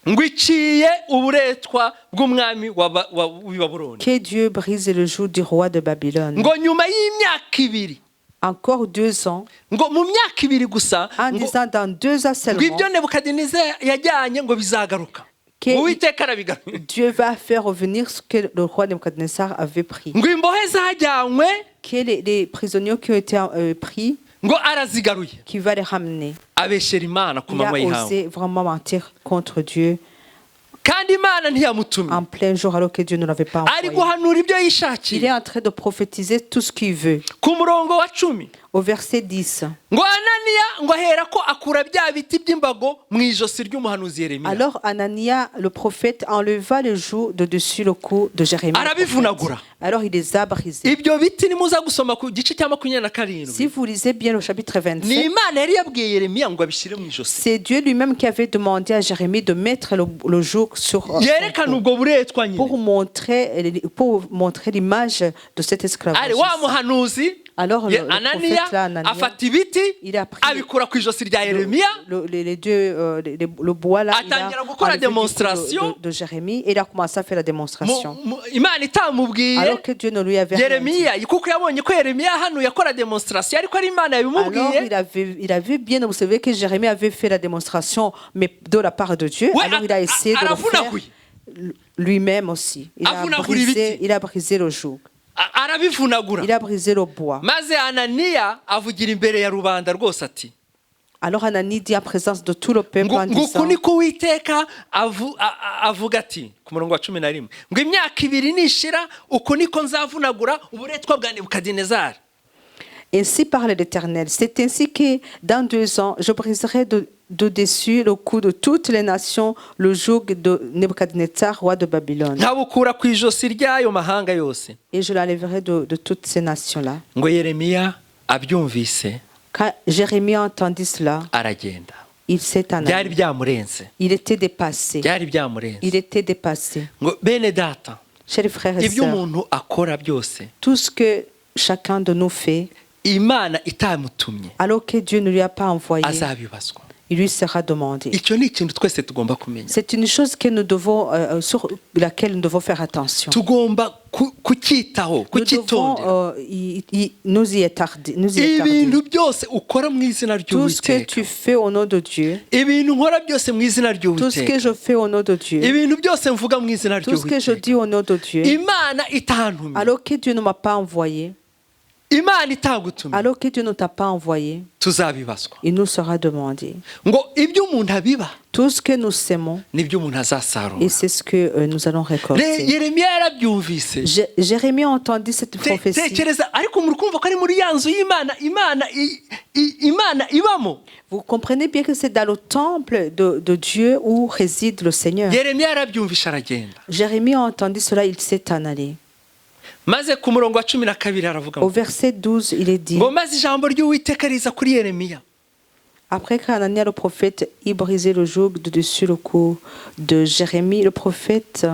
Ngo iciye uburetwa bw'umwami w'i Babuloni. Que Dieu brise le joug du roi de Babylone. Ngo nyuma y'imyaka ibiri. Encore 2 ans. Ngo mu myaka ibiri gusa. En disant dans 2 ans seulement. Ngo ibyo Nebukadineza yajyanye ngo bizagaruka. Uwiteka arabigaruka. Dieu va faire revenir ce que le roi Nebuchadnezzar avait pris. Ngo imbohe zajyanywe. Que les prisonniers qui ont été pris. Ngo arazigaruye. Qui va les ramener. Abeshera Imana ku Il a manywa y'ihangu. osé vraiment mentir contre Dieu. Kandi Imana ntiyamutumye. En plein jour alors que Dieu ne l'avait pas envoyé. Ari guhanura ibyo yishakiye. Il est en train de prophétiser tout ce qu'il veut. Ku murongo wa 10. Au verset 10. Ngo Ananiya ngo ahera ko akura bya biti by'imbago mu ijosi ry'umuhanuzi Yeremiya. Alors Anania le prophète enleva le joug de dessus le cou de Jérémie. Arabivunagura. Alors il les a brisés. Ibyo biti nimuza gusoma ku gice cya 27. Si vous lisez bien le chapitre 27. Ni Imana yari yabwiye Yeremiya ngo abishire mu ijosi. C'est Dieu lui-même qui avait demandé à Jérémie de mettre le joug sur yerekana ubwo buretwa nyine. Pour montrer l'image de cet esclavage. Ari wa muhanuzi. Alors Ananiya afata ibiti abikura ku ijosi rya Yeremiya. Le bois là atangira gukora démonstration de Jérémie et il a commencé à faire la démonstration. Imana itamubwiye. Alors que Dieu ne lui avait rien dit. Yeremiya kuko yabonye ko Yeremiya hano yakora démonstration ariko ari Imana yabimubwiye. Alors il avait bien observé que Jérémie avait fait la démonstration mais de la part de Dieu. Alors il a essayé de le faire lui-même aussi. Il a brisé le joug. Arabivunagura. Il a brisé le bois. Maze Ananiya avugira imbere ya rubanda rwose ati. Alors Anani dit en présence de tout le peuple en disant. Nguko niko Uwiteka avuga ati ku murongo wa 11 ngo imyaka ibiri nishira uko niko nzavunagura uburetwa bwa Nebukadinezar. Ainsi parle l'Éternel. C'est ainsi que dans 2 ans, je briserai de dessus le cou de toutes les nations le joug de Nebuchadnezzar, roi de Babylone. Ntabukura ku ijosi ryayo mahanga yose. Et je l'enlèverai de toutes ces nations-là. Ngo Yeremiya abyumvise. Quand Jérémie entendit cela, aragenda. Il s'est en allé. Il était dépassé. Il était dépassé. Ngo bene data. Chers frères et ibyo sœurs, umuntu akora byose. Tout ce que chacun de nous fait, Imana itamutumye. Alors que Dieu ne lui a pas envoyé, azabibazwa. Il lui sera demandé. Icyo ni ikintu twese tugomba kumenya. C'est une chose que nous devons, sur laquelle nous devons faire attention. Tugomba kucyitaho, kucyitondera. Nous y attarder. Ibintu byose ukora mu izina ry'Uwiteka. Tout ce que tu fais au nom de Dieu. Ibintu nkora byose mu izina ry'Uwiteka. Tout ce que je fais au nom de Dieu. Ibintu byose mvuga mu izina ry'Uwiteka. Tout ce que je dis au nom de Dieu. Imana itantumye. Alors que Dieu ne m'a pas envoyé. Imana itagutumye. Alors que Dieu ne t'a pas envoyé, tuzabibazwa. Il nous sera demandé. Ngo ibyo umuntu abiba. Tout ce que nous semons, nibyo umuntu azasarura. Et c'est ce que nous allons récolter. Yeremiya yarabyumvise. Jérémie a entendu cette prophétie. Tekereza ariko muri kumva ko ari muri yanzu y'Imana Imana ibamo. Vous comprenez bien que c'est dans le temple de Dieu où réside le Seigneur. Yeremiya yarabyumvise aragenda. Jérémie a entendu cela, il s'est en allé. Maze ku murongo wa 12 aravuga. Au verset 12, il est dit. Ngo maze ijambo ry'Uwiteka riza kuri Yeremiya. Après qu'Anania le prophète ait brisé le joug de dessus le cou de Jérémie, le prophète.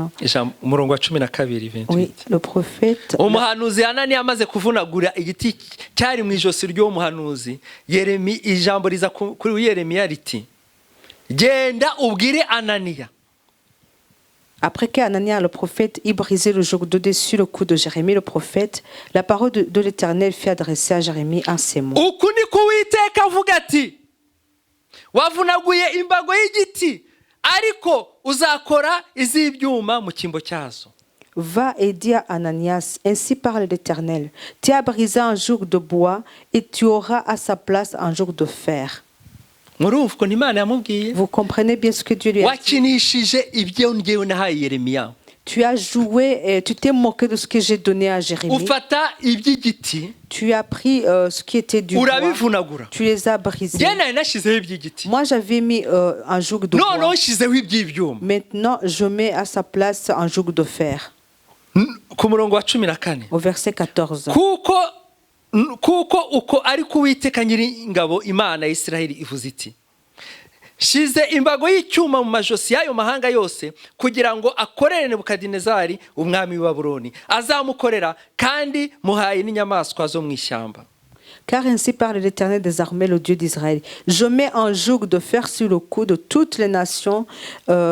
Umurongo wa 12 28. Oui, le prophète. Umuhanuzi Anania amaze kuvunagura igiti cyari mu ijosi ry'uwo muhanuzi. Yeremiya ijambo riza kuri Yeremiya riti. Genda ubwire Anania. Après qu'Anania le prophète ait brisé le joug de dessus le cou de Jérémie le prophète, la parole de l'Éternel fut adressée à Jérémie en ces mots. Uku niko Uwiteka avuga ati wavunaguye imbago y'igiti ariko uzakora iz'ibyuma mu kimbo cyazo. Va et dis à Ananias, ainsi parle l'Éternel, tu as brisé un joug de bois et tu auras à sa place un joug de fer. Vous comprenez bien ce que Dieu lui a dit. Tu as joué et tu t'es moqué de ce que j'ai donné à Jérémie. Tu as pris ce qui était du bois. Tu les as brisés. Moi, j'avais mis un joug de bois. Maintenant, je mets à sa place un joug de fer. Au verset 14. kuko uko ari kuwiteka nyiri ingabo Imana ya Isiraheli ivuze iti shize imbago y'icyuma mu majosi y'ayo mahanga yose kugira ngo akorere Nebukadinezari umwami wa Babuloni azamukorera kandi muhaye n'inyamaswa zo mu ishyamba. Car ainsi parle l'Éternel des armées, le Dieu d'Israël. Je mets un joug de fer sur le cou de toutes les nations,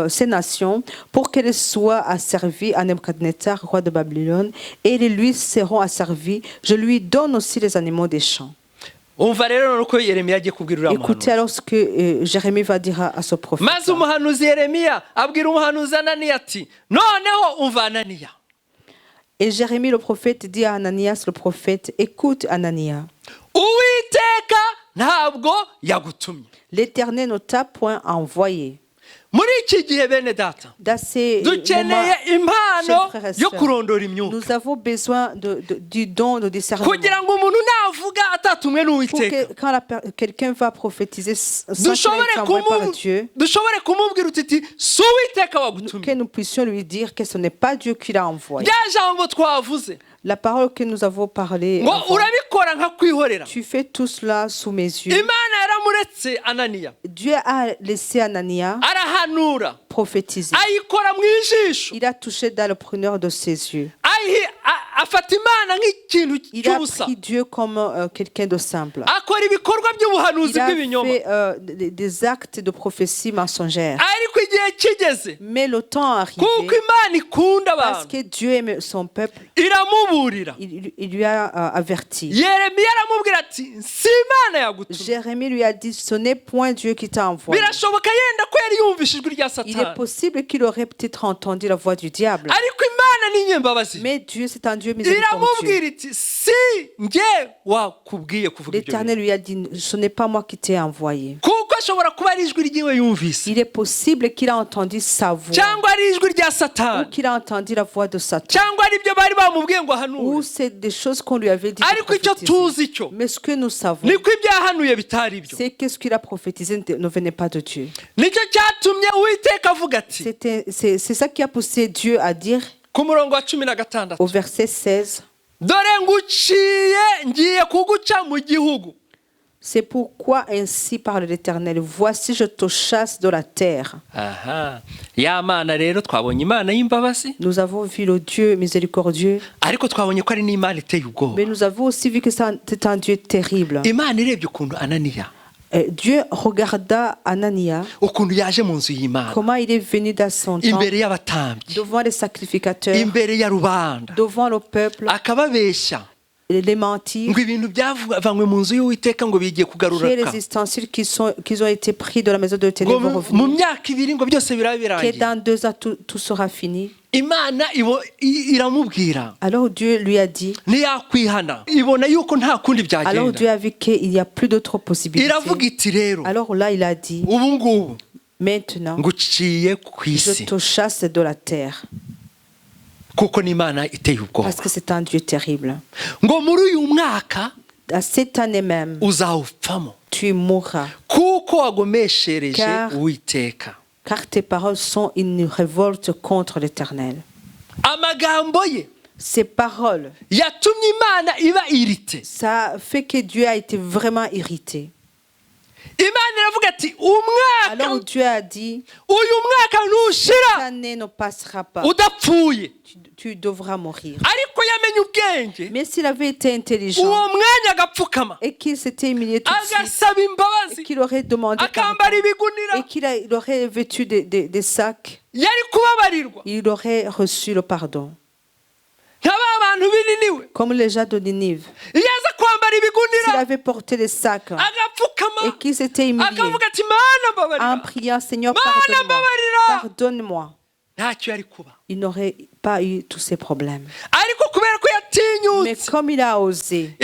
ces nations, pour qu'elles soient asservies à Nebuchadnezzar, roi de Babylone, et les lui seront asservis. Je lui donne aussi les animaux des champs. Écoutez alors ce que Jérémie va dire à ce prophète. Et Jérémie le prophète dit à Ananias le prophète, écoute Anania. L'Éternel ne t'a point envoyé. Dans ces moments, nous avons besoin du don de discernement. Pour que quand quelqu'un va prophétiser sans qu'il soit envoyé par Dieu, que nous puissions lui dire que ce n'est pas Dieu qui l'a envoyé. La parole que nous avons parlé, tu fais tout cela sous mes yeux. Dieu a laissé Anania prophétiser. Il a touché dans le preneur de ses yeux. Il a pris Dieu comme quelqu'un de simple. Il a fait des actes de prophétie mensongère. Mais le temps arrive parce que Dieu aime son peuple. Il lui a averti. Jérémie lui a dit, ce n'est point Dieu qui t'a envoyé. Il est possible qu'il aurait peut-être entendu la voix du diable. Mais Dieu, c'est un Dieu miséricordieux. L'Éternel lui a dit, ce n'est pas moi qui t'ai envoyé. Il est possible qu'il a entendu sa voix, ou qu'il a entendu la voix de Satan, ou c'est des choses qu'on lui avait dit de prophétiser. Mais ce que nous savons, c'est que ce qu'il a prophétisé ne venait pas de Dieu. C'est ça qui a poussé Dieu à dire au verset 16, c'est pourquoi ainsi parle l'Éternel, voici je te chasse de la terre. Nous avons vu le Dieu miséricordieux, mais nous avons aussi vu que c'est un Dieu terrible. Dieu regarda Anania, comment il est venu dans son temps, devant les sacrificateurs, devant le peuple, les mentir, que les ustensiles qui ont été pris de la maison de l'Éternel vont revenir, que dans 2 ans tout sera fini. Alors Dieu lui a dit, alors Dieu a vu qu'il n'y a plus d'autres possibilités. Alors là il a dit, maintenant je te chasse de la terre. Parce que c'est un Dieu terrible. À cette année même, tu mourras. Car tes paroles sont une révolte contre l'Éternel. Ces paroles, ça fait que Dieu a été vraiment irrité. Alors Dieu a dit, cette année ne passera pas. Tu devras mourir. Mais s'il avait été intelligent et qu'il s'était humilié tout de suite, et qu'il aurait demandé pardon, et qu'il aurait vêtu des sacs, il aurait reçu le pardon. Comme les gens de Ninive, s'il avait porté les sacs et qu'il s'était humilié en priant, Seigneur, pardonne-moi, il n'aurait pas eu tous ces problèmes. Mais comme il a osé,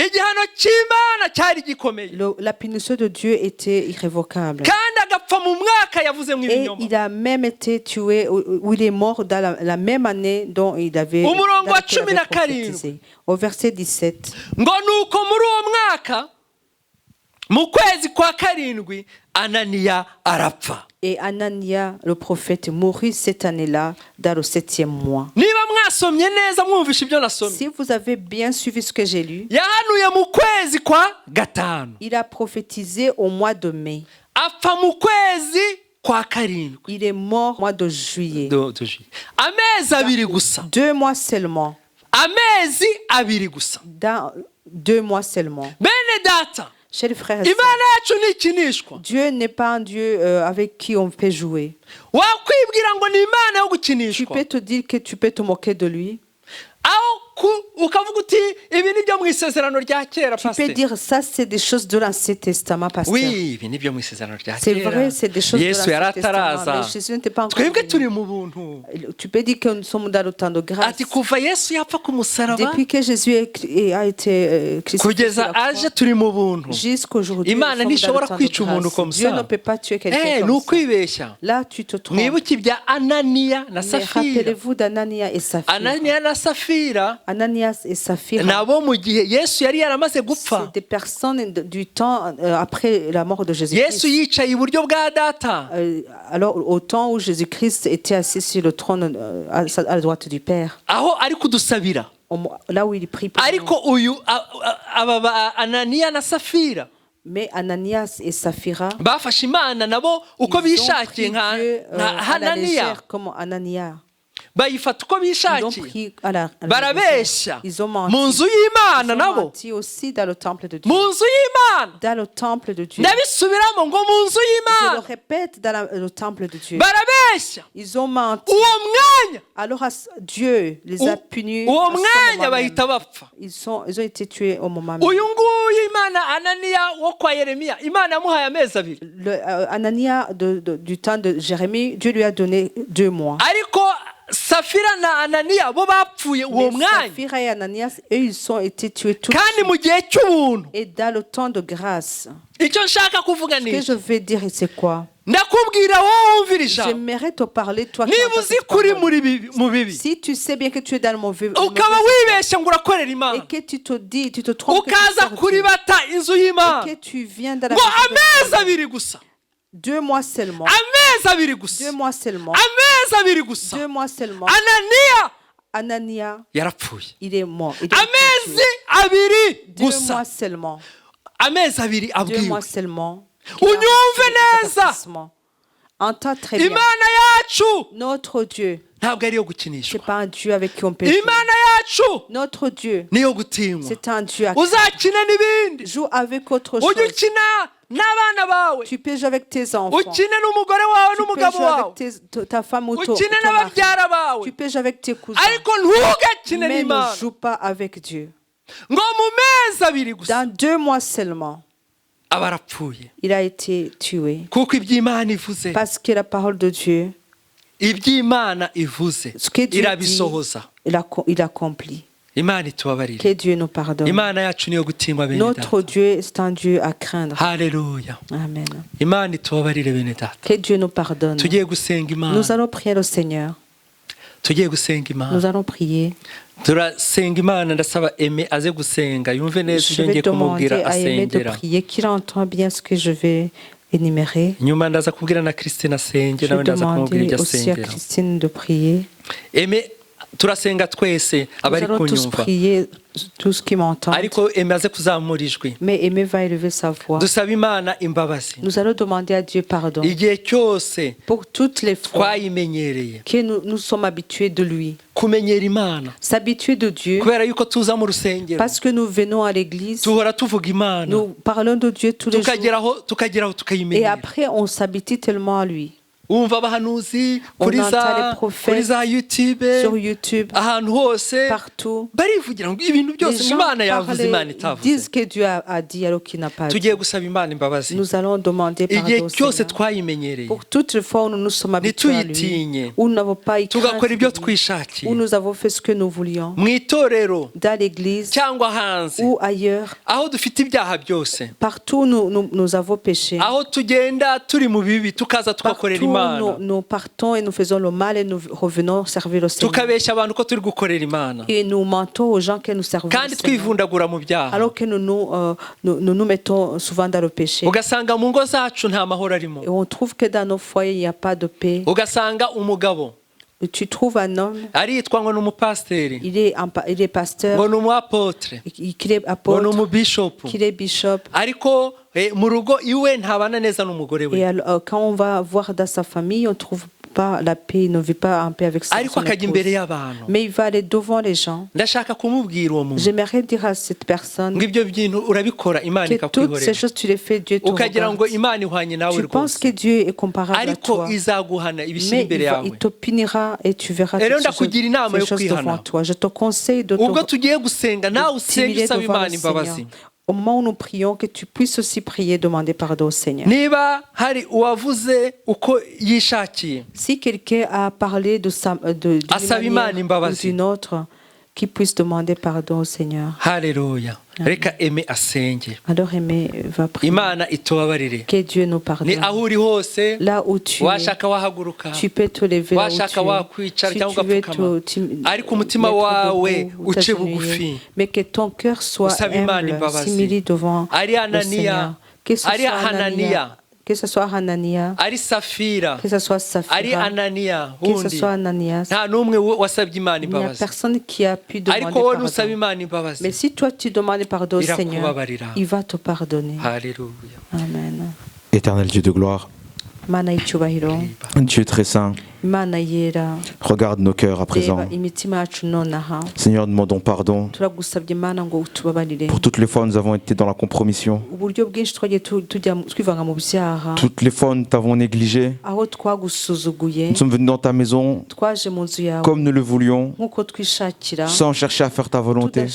la punition de Dieu était irrévocable. Et il a même été tué, ou il est mort dans la même année dont il avait prophétisé. Au verset 17. Et Anania, le prophète, mourut cette année-là, dans le 7e mois. Si vous avez bien suivi ce que j'ai lu, il a prophétisé au mois de mai. Il est mort au mois de juillet. 2 mois seulement. Dans 2 mois seulement. Chers frères et sœurs, Dieu n'est pas un Dieu avec qui on peut jouer. Tu peux te dire que tu peux te moquer de lui. Tu peux dire ça, c'est des choses de l'Ancien Testament, pasteur. Oui, c'est vrai, c'est des choses de l'Ancien Testament. Mais Jésus n'était pas encore venu. Tu peux dire que nous sommes dans le temps de grâce. Depuis que Jésus a été crucifié jusqu'aujourd'hui, nous sommes dans le temps de grâce. Dieu ne peut pas tuer quelqu'un comme ça. Là, tu te trompes. Mais rappelez-vous d'Anania et Saphira. Ananias et Saphira, c'est des personnes du temps après la mort de Jésus-Christ. Alors au temps où Jésus-Christ était assis sur le trône à la droite du Père, là où il prie pour nous. Mais Ananias et Saphira, ils ont pris Dieu à la légère comme Anania. Ils ont menti aussi dans le temple de Dieu. Dans le temple de Dieu. Je le répète, dans le temple de Dieu. Ils ont menti. Alors Dieu les a punis. Ils ont été tués au moment même. Anania du temps de Jérémie, Dieu lui a donné 2 mois. Saphira et Ananias, eux, ils ont été tués tous. Et dans le temps de grâce, ce que je veux dire, c'est quoi? J'aimerais te parler, toi qui si tu sais bien que tu es dans le mauvais et que tu te dis, tu te trompes, et que tu viens dans la 2 mois seulement. 2 mois seulement. 2 mois seulement. Anania, il est mort. 2 mois seulement. 2 mois seulement. Entends très bien. Notre Dieu, c'est pas un Dieu avec qui on peut jouer. Notre Dieu, c'est un Dieu à qui joue avec autre chose. Tu peux jouer avec tes enfants. Tu peux jouer avec ta femme ou ton mari. Tu peux jouer avec tes cousins. Mais ne joue pas avec Dieu. Dans 2 mois seulement, il a été tué. Parce que la parole de Dieu, ce que Dieu dit, il accomplit. Que Dieu nous pardonne. Notre Dieu est un Dieu à craindre. Alléluia. Amen. Que Dieu nous pardonne. Nous allons prier le Seigneur. Nous allons prier. Je vais demander à Aimé de prier, qu'il entend bien ce que je vais énumérer. Je vais demander aussi à Christine de prier. turasenga twese abari kunyumva tous qui m'entendent. Ariko emaze kuzamura ijwi. Mais Aimé va élever sa voix. Dusaba Imana imbabazi. Nous allons demander à Dieu pardon. Igihe cyose pour toutes les fois twayimenyereye que nous sommes habitués de lui. Kumenyera Imana. S'habituer de Dieu. Kubera yuko tuza mu rusengero. Parce que nous venons à l'église. Tuhora tuvuga Imana. Nous parlons de Dieu tous les jours. Tukageraho tukayimenya. Et après on s'habitue tellement à lui. umva abahanuzi kuri za YouTube, sur YouTube, ahantu hose partout, barivugira ngo ibintu byose Imana yavuze Imana itavuze. Disent que Dieu a dit alors qu'il n'a pas dit. Tugiye gusaba Imana imbabazi. Nous allons demander pardon au Seigneur. Pour toutes les fois où nous nous sommes habitués à lui, où nous n'avons pas écrit, où nous avons fait ce que nous voulions, dans l'église ou ailleurs, partout nous avons péché, partout nous partons et nous faisons le mal et nous revenons servir le Seigneur, et nous mentons aux gens que nous servons le Seigneur, alors que nous mettons souvent dans le péché. Et on trouve que dans nos foyers, il n'y a pas de paix. Tu trouves un homme, il est pasteur, qu'il est apôtre, qu'il est bishop. Et alors, quand on va voir dans sa famille, on trouve pas la paix, il ne vit pas en paix avec son épouse. Mais il va aller devant les gens. J'aimerais dire à cette personne que toutes ces choses tu les fais, Dieu te regarde. Tu penses que Dieu est comparable à toi, mais il te punira et tu verras ces choses devant toi. Je te conseille de t'humilier devant le Seigneur. Au moment où nous prions, que tu puisses aussi prier, demander pardon au Seigneur. Si quelqu'un a parlé d'une autre, qu'il puisse demander pardon au Seigneur. Alléluia. Alors Aimé va prier. Que Dieu nous pardonne. Là où tu es, tu peux te lever là où tu es. Si tu veux te mettre debout, mais que ton cœur soit humble, s'humilie devant le Seigneur. Que ce soit Hanania, que ce soit Saphira, que ce soit Ananias, il n'y a personne qui a pu demander pardon. Mais si toi tu demandes pardon au Seigneur, il va te pardonner. Alléluia. Amen. Éternel Dieu de gloire, Dieu très saint, regarde nos cœurs à présent. Seigneur, demandons pardon pour toutes les fois où nous avons été dans la compromission, toutes les fois où nous t'avons négligé. Nous sommes venus dans ta maison comme nous le voulions, sans chercher à faire ta volonté.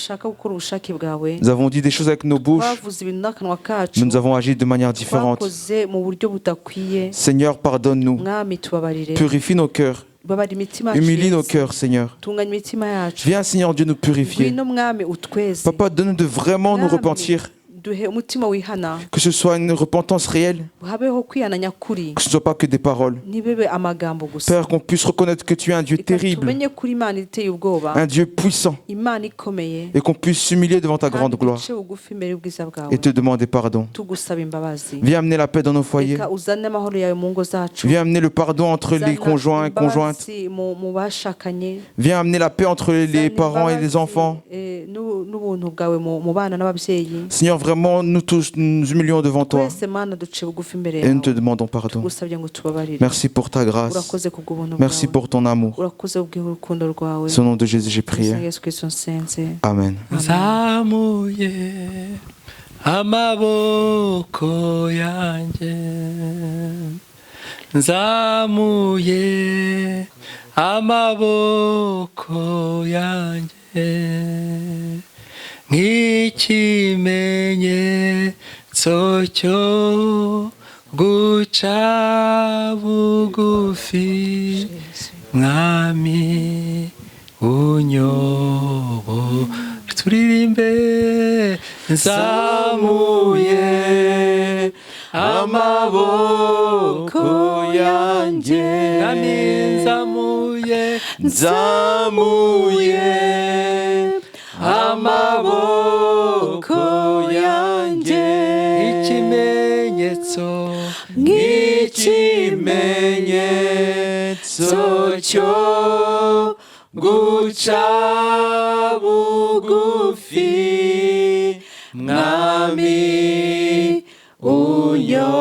Nous avons dit des choses avec nos bouches, mais nous avons agi de manière différente. Seigneur, pardonne-nous, purifie nos cœurs, humilie nos cœurs, Seigneur. Viens, Seigneur Dieu, nous purifier. Papa, donne-nous de vraiment nous repentir. Que ce soit une repentance réelle, que ce ne soit pas que des paroles. Père, qu'on puisse reconnaître que tu es un Dieu terrible, un Dieu puissant, et qu'on puisse s'humilier devant ta grande gloire et te demander pardon. Viens amener la paix dans nos foyers. Viens amener le pardon entre les conjoints et conjointes. Viens amener la paix entre les parents et les enfants. Seigneur, vraiment, nous tous nous humilions devant toi et nous te demandons pardon. Merci pour ta grâce. Merci pour ton amour. Au nom de Jésus, j'ai prié. Amen. nk'ikimenyetso cyo guca bugufi mwami unyobo turirimbe nzamuye amaboko yanjye mwami nzamuye amaboko yanjye nk'ikimenyetso cyo guca bugufi mwami unyobore.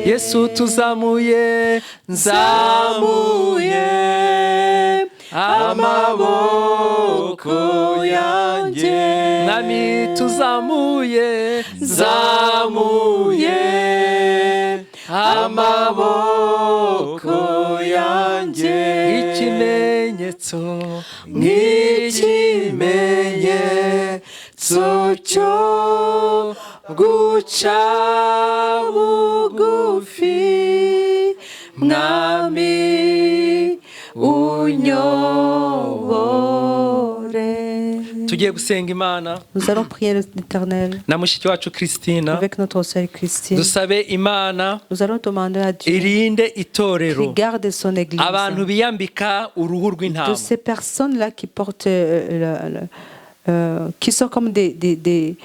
Yesu tuzamuye nzamuye amaboko yanjye mwami tuzamuye nzamuye amaboko yanjye ikimenyetso nk'ikimenyetso cyo guca bugufi mwami unyobore. tugiye gusenga Imana. Nous allons prier l'Éternel na mushiki wacu Christina. Avec notre sœur Christine. dusabe Imana Nous allons demander à Dieu irinde itorero qui garde son église. abantu biyambika uruhu rw'intama. De ces personnes là qui portent qui sont comme des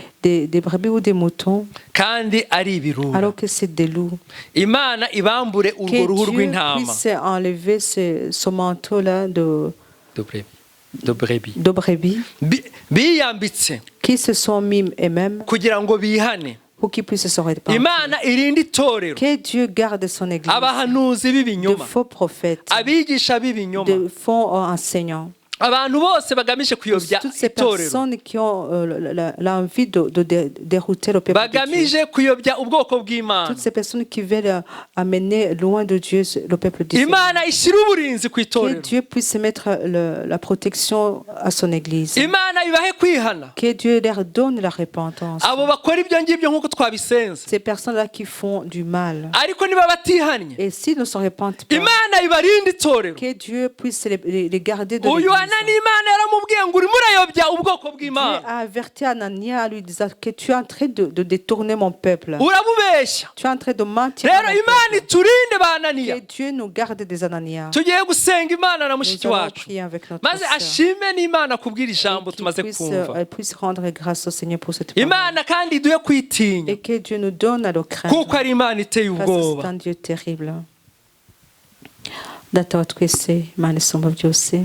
brebis ou des moutons, kandi ari ibirura. alors que c'est des loups. Imana ibambure urwo ruhu Que Dieu rw'intama. puisse enlever ce manteau là de brebis biyambitse qui se sont mis eux-mêmes kugira ngo bihane. pour qu'ils puissent se repentir. Imana irinde itorero Que Dieu garde son église abahanuzi de b'ibinyoma, faux prophètes, abigisha b'ibinyoma, de faux enseignants. abantu bose bagamije kuyobya Toutes ces itorero, personnes qui ont l'envie de dérouter le peuple de Dieu. bagamije kuyobya ubwoko bw'Imana. Toutes ces personnes qui veulent amener loin de Dieu le peuple de Dieu. Imana ishyira uburinzi ku Que itorero. Dieu puisse mettre la protection à son église. Imana ibahe kwihana. Que Dieu leur donne la repentance. abo bakora ibyo ngibyo nk'uko twabisenze, Ces personnes-là qui font du mal. ariko niba batihannye, Et s'ils ne se repentent pas, Imana ibarinde itorero. que Dieu puisse les garder de uyu l'église. Anani Imana yaramubwiye ngo urimo urayobya ubwoko Dieu bw'Imana, a averti Anania en lui disant que tu es en train de détourner mon peuple. urabubeshya. Tu es en train de mentir. à rero mon Imana peuple. iturinde ba Ananiya. Que Dieu nous garde des Ananias. tugiye gusenga Imana na Nous mushiki allons wacu, prier avec notre maze sœur. ashime n'Imana kubwira ijambo Qu'il tumaze kumva. elle puisse rendre grâce au Seigneur pour cette parole. Imana kandi iduhe kwitinya, Et que Dieu nous donne à le craindre. kuko ari Imana iteye Parce que c'est ubwoba. un Dieu terrible. Data wa twese, Imana isumba byose,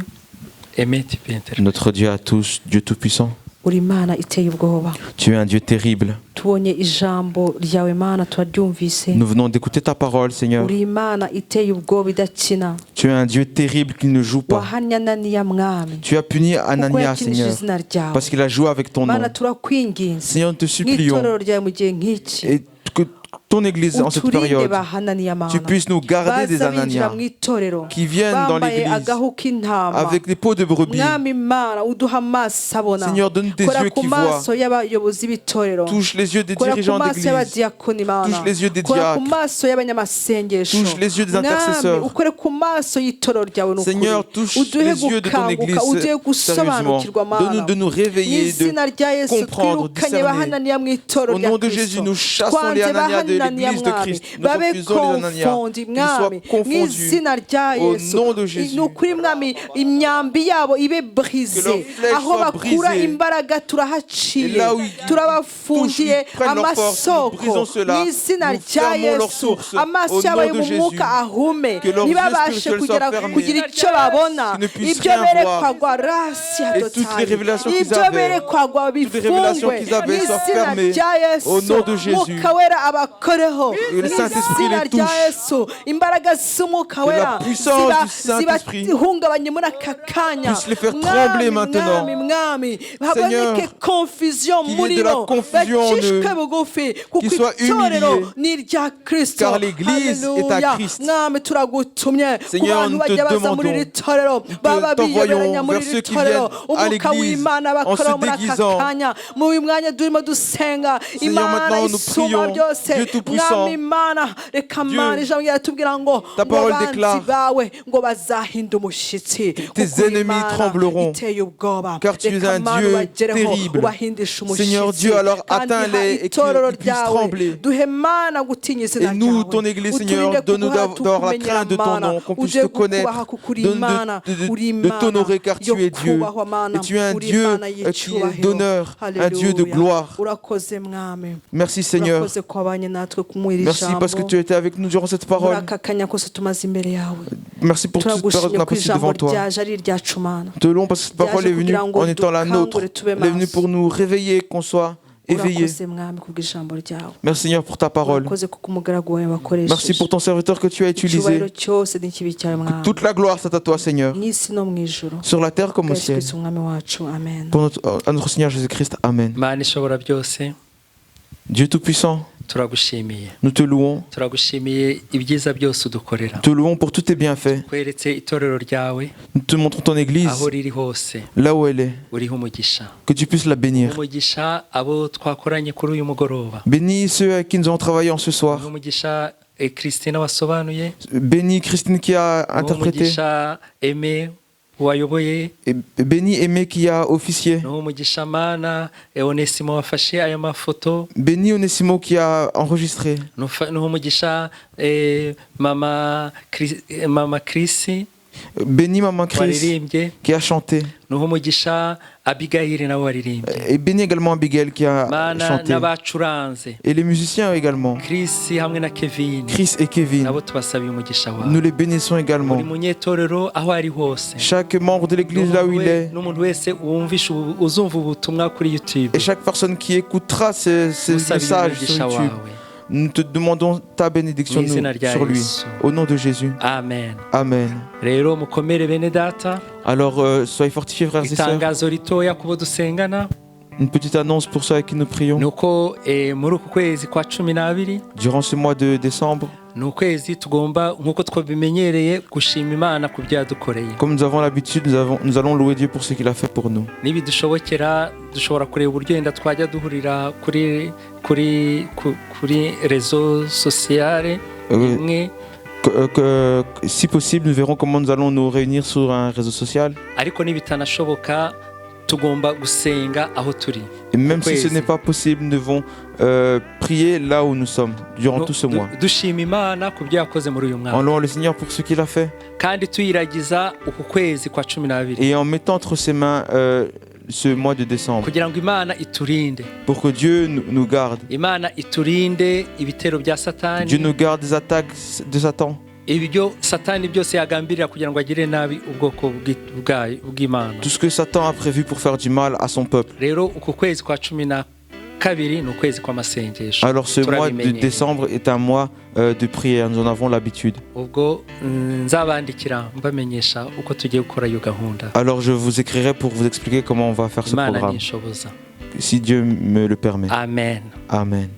Notre Dieu à tous, Dieu Tout-Puissant. uri Imana iteye ubwoba. Tu es un Dieu terrible. Tubonye ijambo ryawe Mana turaryumvise. Nous venons d'écouter ta parole, Seigneur. Uri Imana iteye ubwoba idakina. Tu es un Dieu terrible qui ne joue pas. Wahannye Ananiya mwami. Tu as puni Kuko Anania, yakinishije Seigneur, izina ryawe. parce qu'il a joué avec ton nom. Mana turakwinginze. Seigneur, nous te supplions N'itorero ryawe mu gihe nk'iki. et que ton Église en cette Uturinde période, ba Hananiya Mana. tu puisses nous garder des Baza binjira Ananias mu itorero. qui viennent dans Bambaye l'Église agahu k'intama. avec des peaux de brebis. Mwami Mana uduha amaso abona. Seigneur, donne tes Kora yeux ku qui voient. maso y'abayobozi b'itorero. Touche les yeux des Kora ku dirigeants maso d'église. y'abadiyakoni Mana. Touche les yeux des Kora ku diacres. maso y'abanyamasengesho. Touche les yeux des intercesseurs. Mwami, ukore ku maso y'itorero ryawe n'ukuri. Seigneur, touche Uduhe les yeux de ton Église gukanguka, uduhe sérieusement. gusobanukirwa Mana. Donne-nous de nous réveiller, N'izina rya Yesu, de comprendre, twirukanye ba Hananiya mu itorero Au rya nom de Kristo. Jésus, nous chassons les Twanze ba Ananias de Hananiya l'Église de mwami. Christ. Nous Babe refusons les Ananias. confondi Qu'ils soient mwami. confondus. N'izina rya Au Yesu. nom de Jésus. Ni ukuri mwami imyambi yabo ibe Que leurs brise. flèches Aho soient bakura brisées. imbaraga Et turahaciye. là où ils Turabafungiye touchent, ils prennent leur force, nous amasoko. brisons cela. N'izina Nous rya fermons leurs Yesu. sources. Amaso Au yabo nom yo de mu mwuka Jésus. ahume. Que leurs Ntibabashe yeux spirituels kugira soient fermés. kugira icyo babona. Qu'ils ne puissent Ibyo rien berekwa voir. gwa rasi ya Et toutes les dotari. révélations qu'ils Ibyo avaient, berekwa gwa toutes les révélations bifungwe. qu'ils avaient soient N'izina fermées. rya Yesu. Au nom de Jésus. Mwuka wera abakoreho. Que le Saint-Esprit N'izina les rya touche. Yesu. Imbaraga z'umwuka Que la wera puissance du Saint-Esprit zibahungabanye muri aka kanya. puisse les faire trembler maintenant. Mwami, Seigneur, haboneke confusion qu'il y ait muri de la bo. confusion, Bacishwe bugufi kuko qu'ils soient itorero humiliés. ni irya Kristo. Car l'Église est à Hallelujah. Christ. Mwami turagutumye ku Seigneur, bantu nous bajya te baza muri demandons, iri torero baba t'envoyons biyoberanya muri vers iri ceux qui torero viennent à umwuka l'église w'Imana en se bakora muri aka déguisant. kanya mu uyu mwanya turimo dusenga Seigneur, Imana maintenant, nous isumba prions. byose Dieu Tout-Puissant. Mwami Imana reka Dieu, Mana ijambo ryaratubwira ngo ta parole abanzi déclare, bawe ngo bazahinda umushyitsi tes kuko ennemis Imana trembleront, iteye ubwoba car tu es Reka un Mana Dieu ubagereho, terrible. ubahindishe umushyitsi Seigneur Dieu, alors kandi atteins-les ha et itorero qu'ils puissent ryawe trembler. duhe Mana gutinya izina Et nous, ryawe. ton Église, Uturinde Seigneur, donne-nous kuguhora d'avoir la tukumenyera crainte de ton Mana. nom, qu'on puisse Uje te connaître, kukubaha kuko uri de Imana, uri de Imana t'honorer car tu yo es Dieu. kubahwa Mana, Et tu es un uri Dieu Imana qui est y'icyubahiro. d'honneur, un Dieu de Hallelujah. gloire. Urakoze Mwami. Merci Seigneur. Urakoze ko wabanye natwe kumuha iri Merci parce que jambo. tu étais avec nous durant cette Muri parole. aka kanya kose tumaze imbere yawe. Merci pour toute période qu'on Turagushimye a ko passée ijambo devant toi. ryaje ari iryacu Mana. Te louons parce que cette parole est venue kugira ngo en étant la nôtre. dukangure tube Elle est venue maso. pour nous réveiller, qu'on soit éveillés. Urakoze Mwami kubw'ijambo ryawe. Merci Seigneur pour ta parole. Urakoze kuko umugaragu wawe wakoresheje. Merci pour ton serviteur que tu as Icyubahiro utilisé. cyose n'ikibi cyawe Mwami. Toute la gloire c'est à toi Seigneur, Mu isi no mu ijuru. sur la terre comme au Yesu ciel. Kristo umwami wacu. Amen. À notre Seigneur Jésus-Christ. Amen. Mana ishobora byose, Dieu Tout-Puissant, Nous te louons. Te louons pour tous tes bienfaits. Nous te montrons ton église là où elle est. Que tu puisses la bénir. Bénis ceux avec qui nous avons travaillé en ce soir. Bénis Christine qui a interprété. Et bénis Aimé qui a officié. Bénis Onésimo qui a enregistré. Bénis Maman Chris qui a chanté. Et bénis également Abigail qui a chanté. Et les musiciens également. Chris et Kevin. Nous les bénissons également. Chaque membre de l'église là où il est. Et chaque personne qui écoutera ces messages sur YouTube. Nous te demandons ta bénédiction sur lui. Au nom de Jésus. Amen. Amen. Alors, soyez fortifiés, frères et sœurs. Une petite annonce pour ceux avec qui nous prions. Durant ce mois de décembre, comme nous avons l'habitude, nous allons louer Dieu pour ce qu'il a fait pour nous. Si possible, nous verrons comment nous allons nous réunir sur un réseau social. Et même si ce n'est pas possible, nous devons prier là où nous sommes durant tout ce mois. En louant le Seigneur pour ce qu'il a fait. Et en mettant entre ses mains ce mois de décembre. Pour que Dieu nous garde. Dieu nous garde des attaques de Satan. Tout ce que Satan a prévu pour faire du mal à son peuple. Alors ce mois de décembre est un mois de prière, nous en avons l'habitude. Alors je vous écrirai pour vous expliquer comment on va faire ce programme. Si Dieu me le permet. Amen. Amen.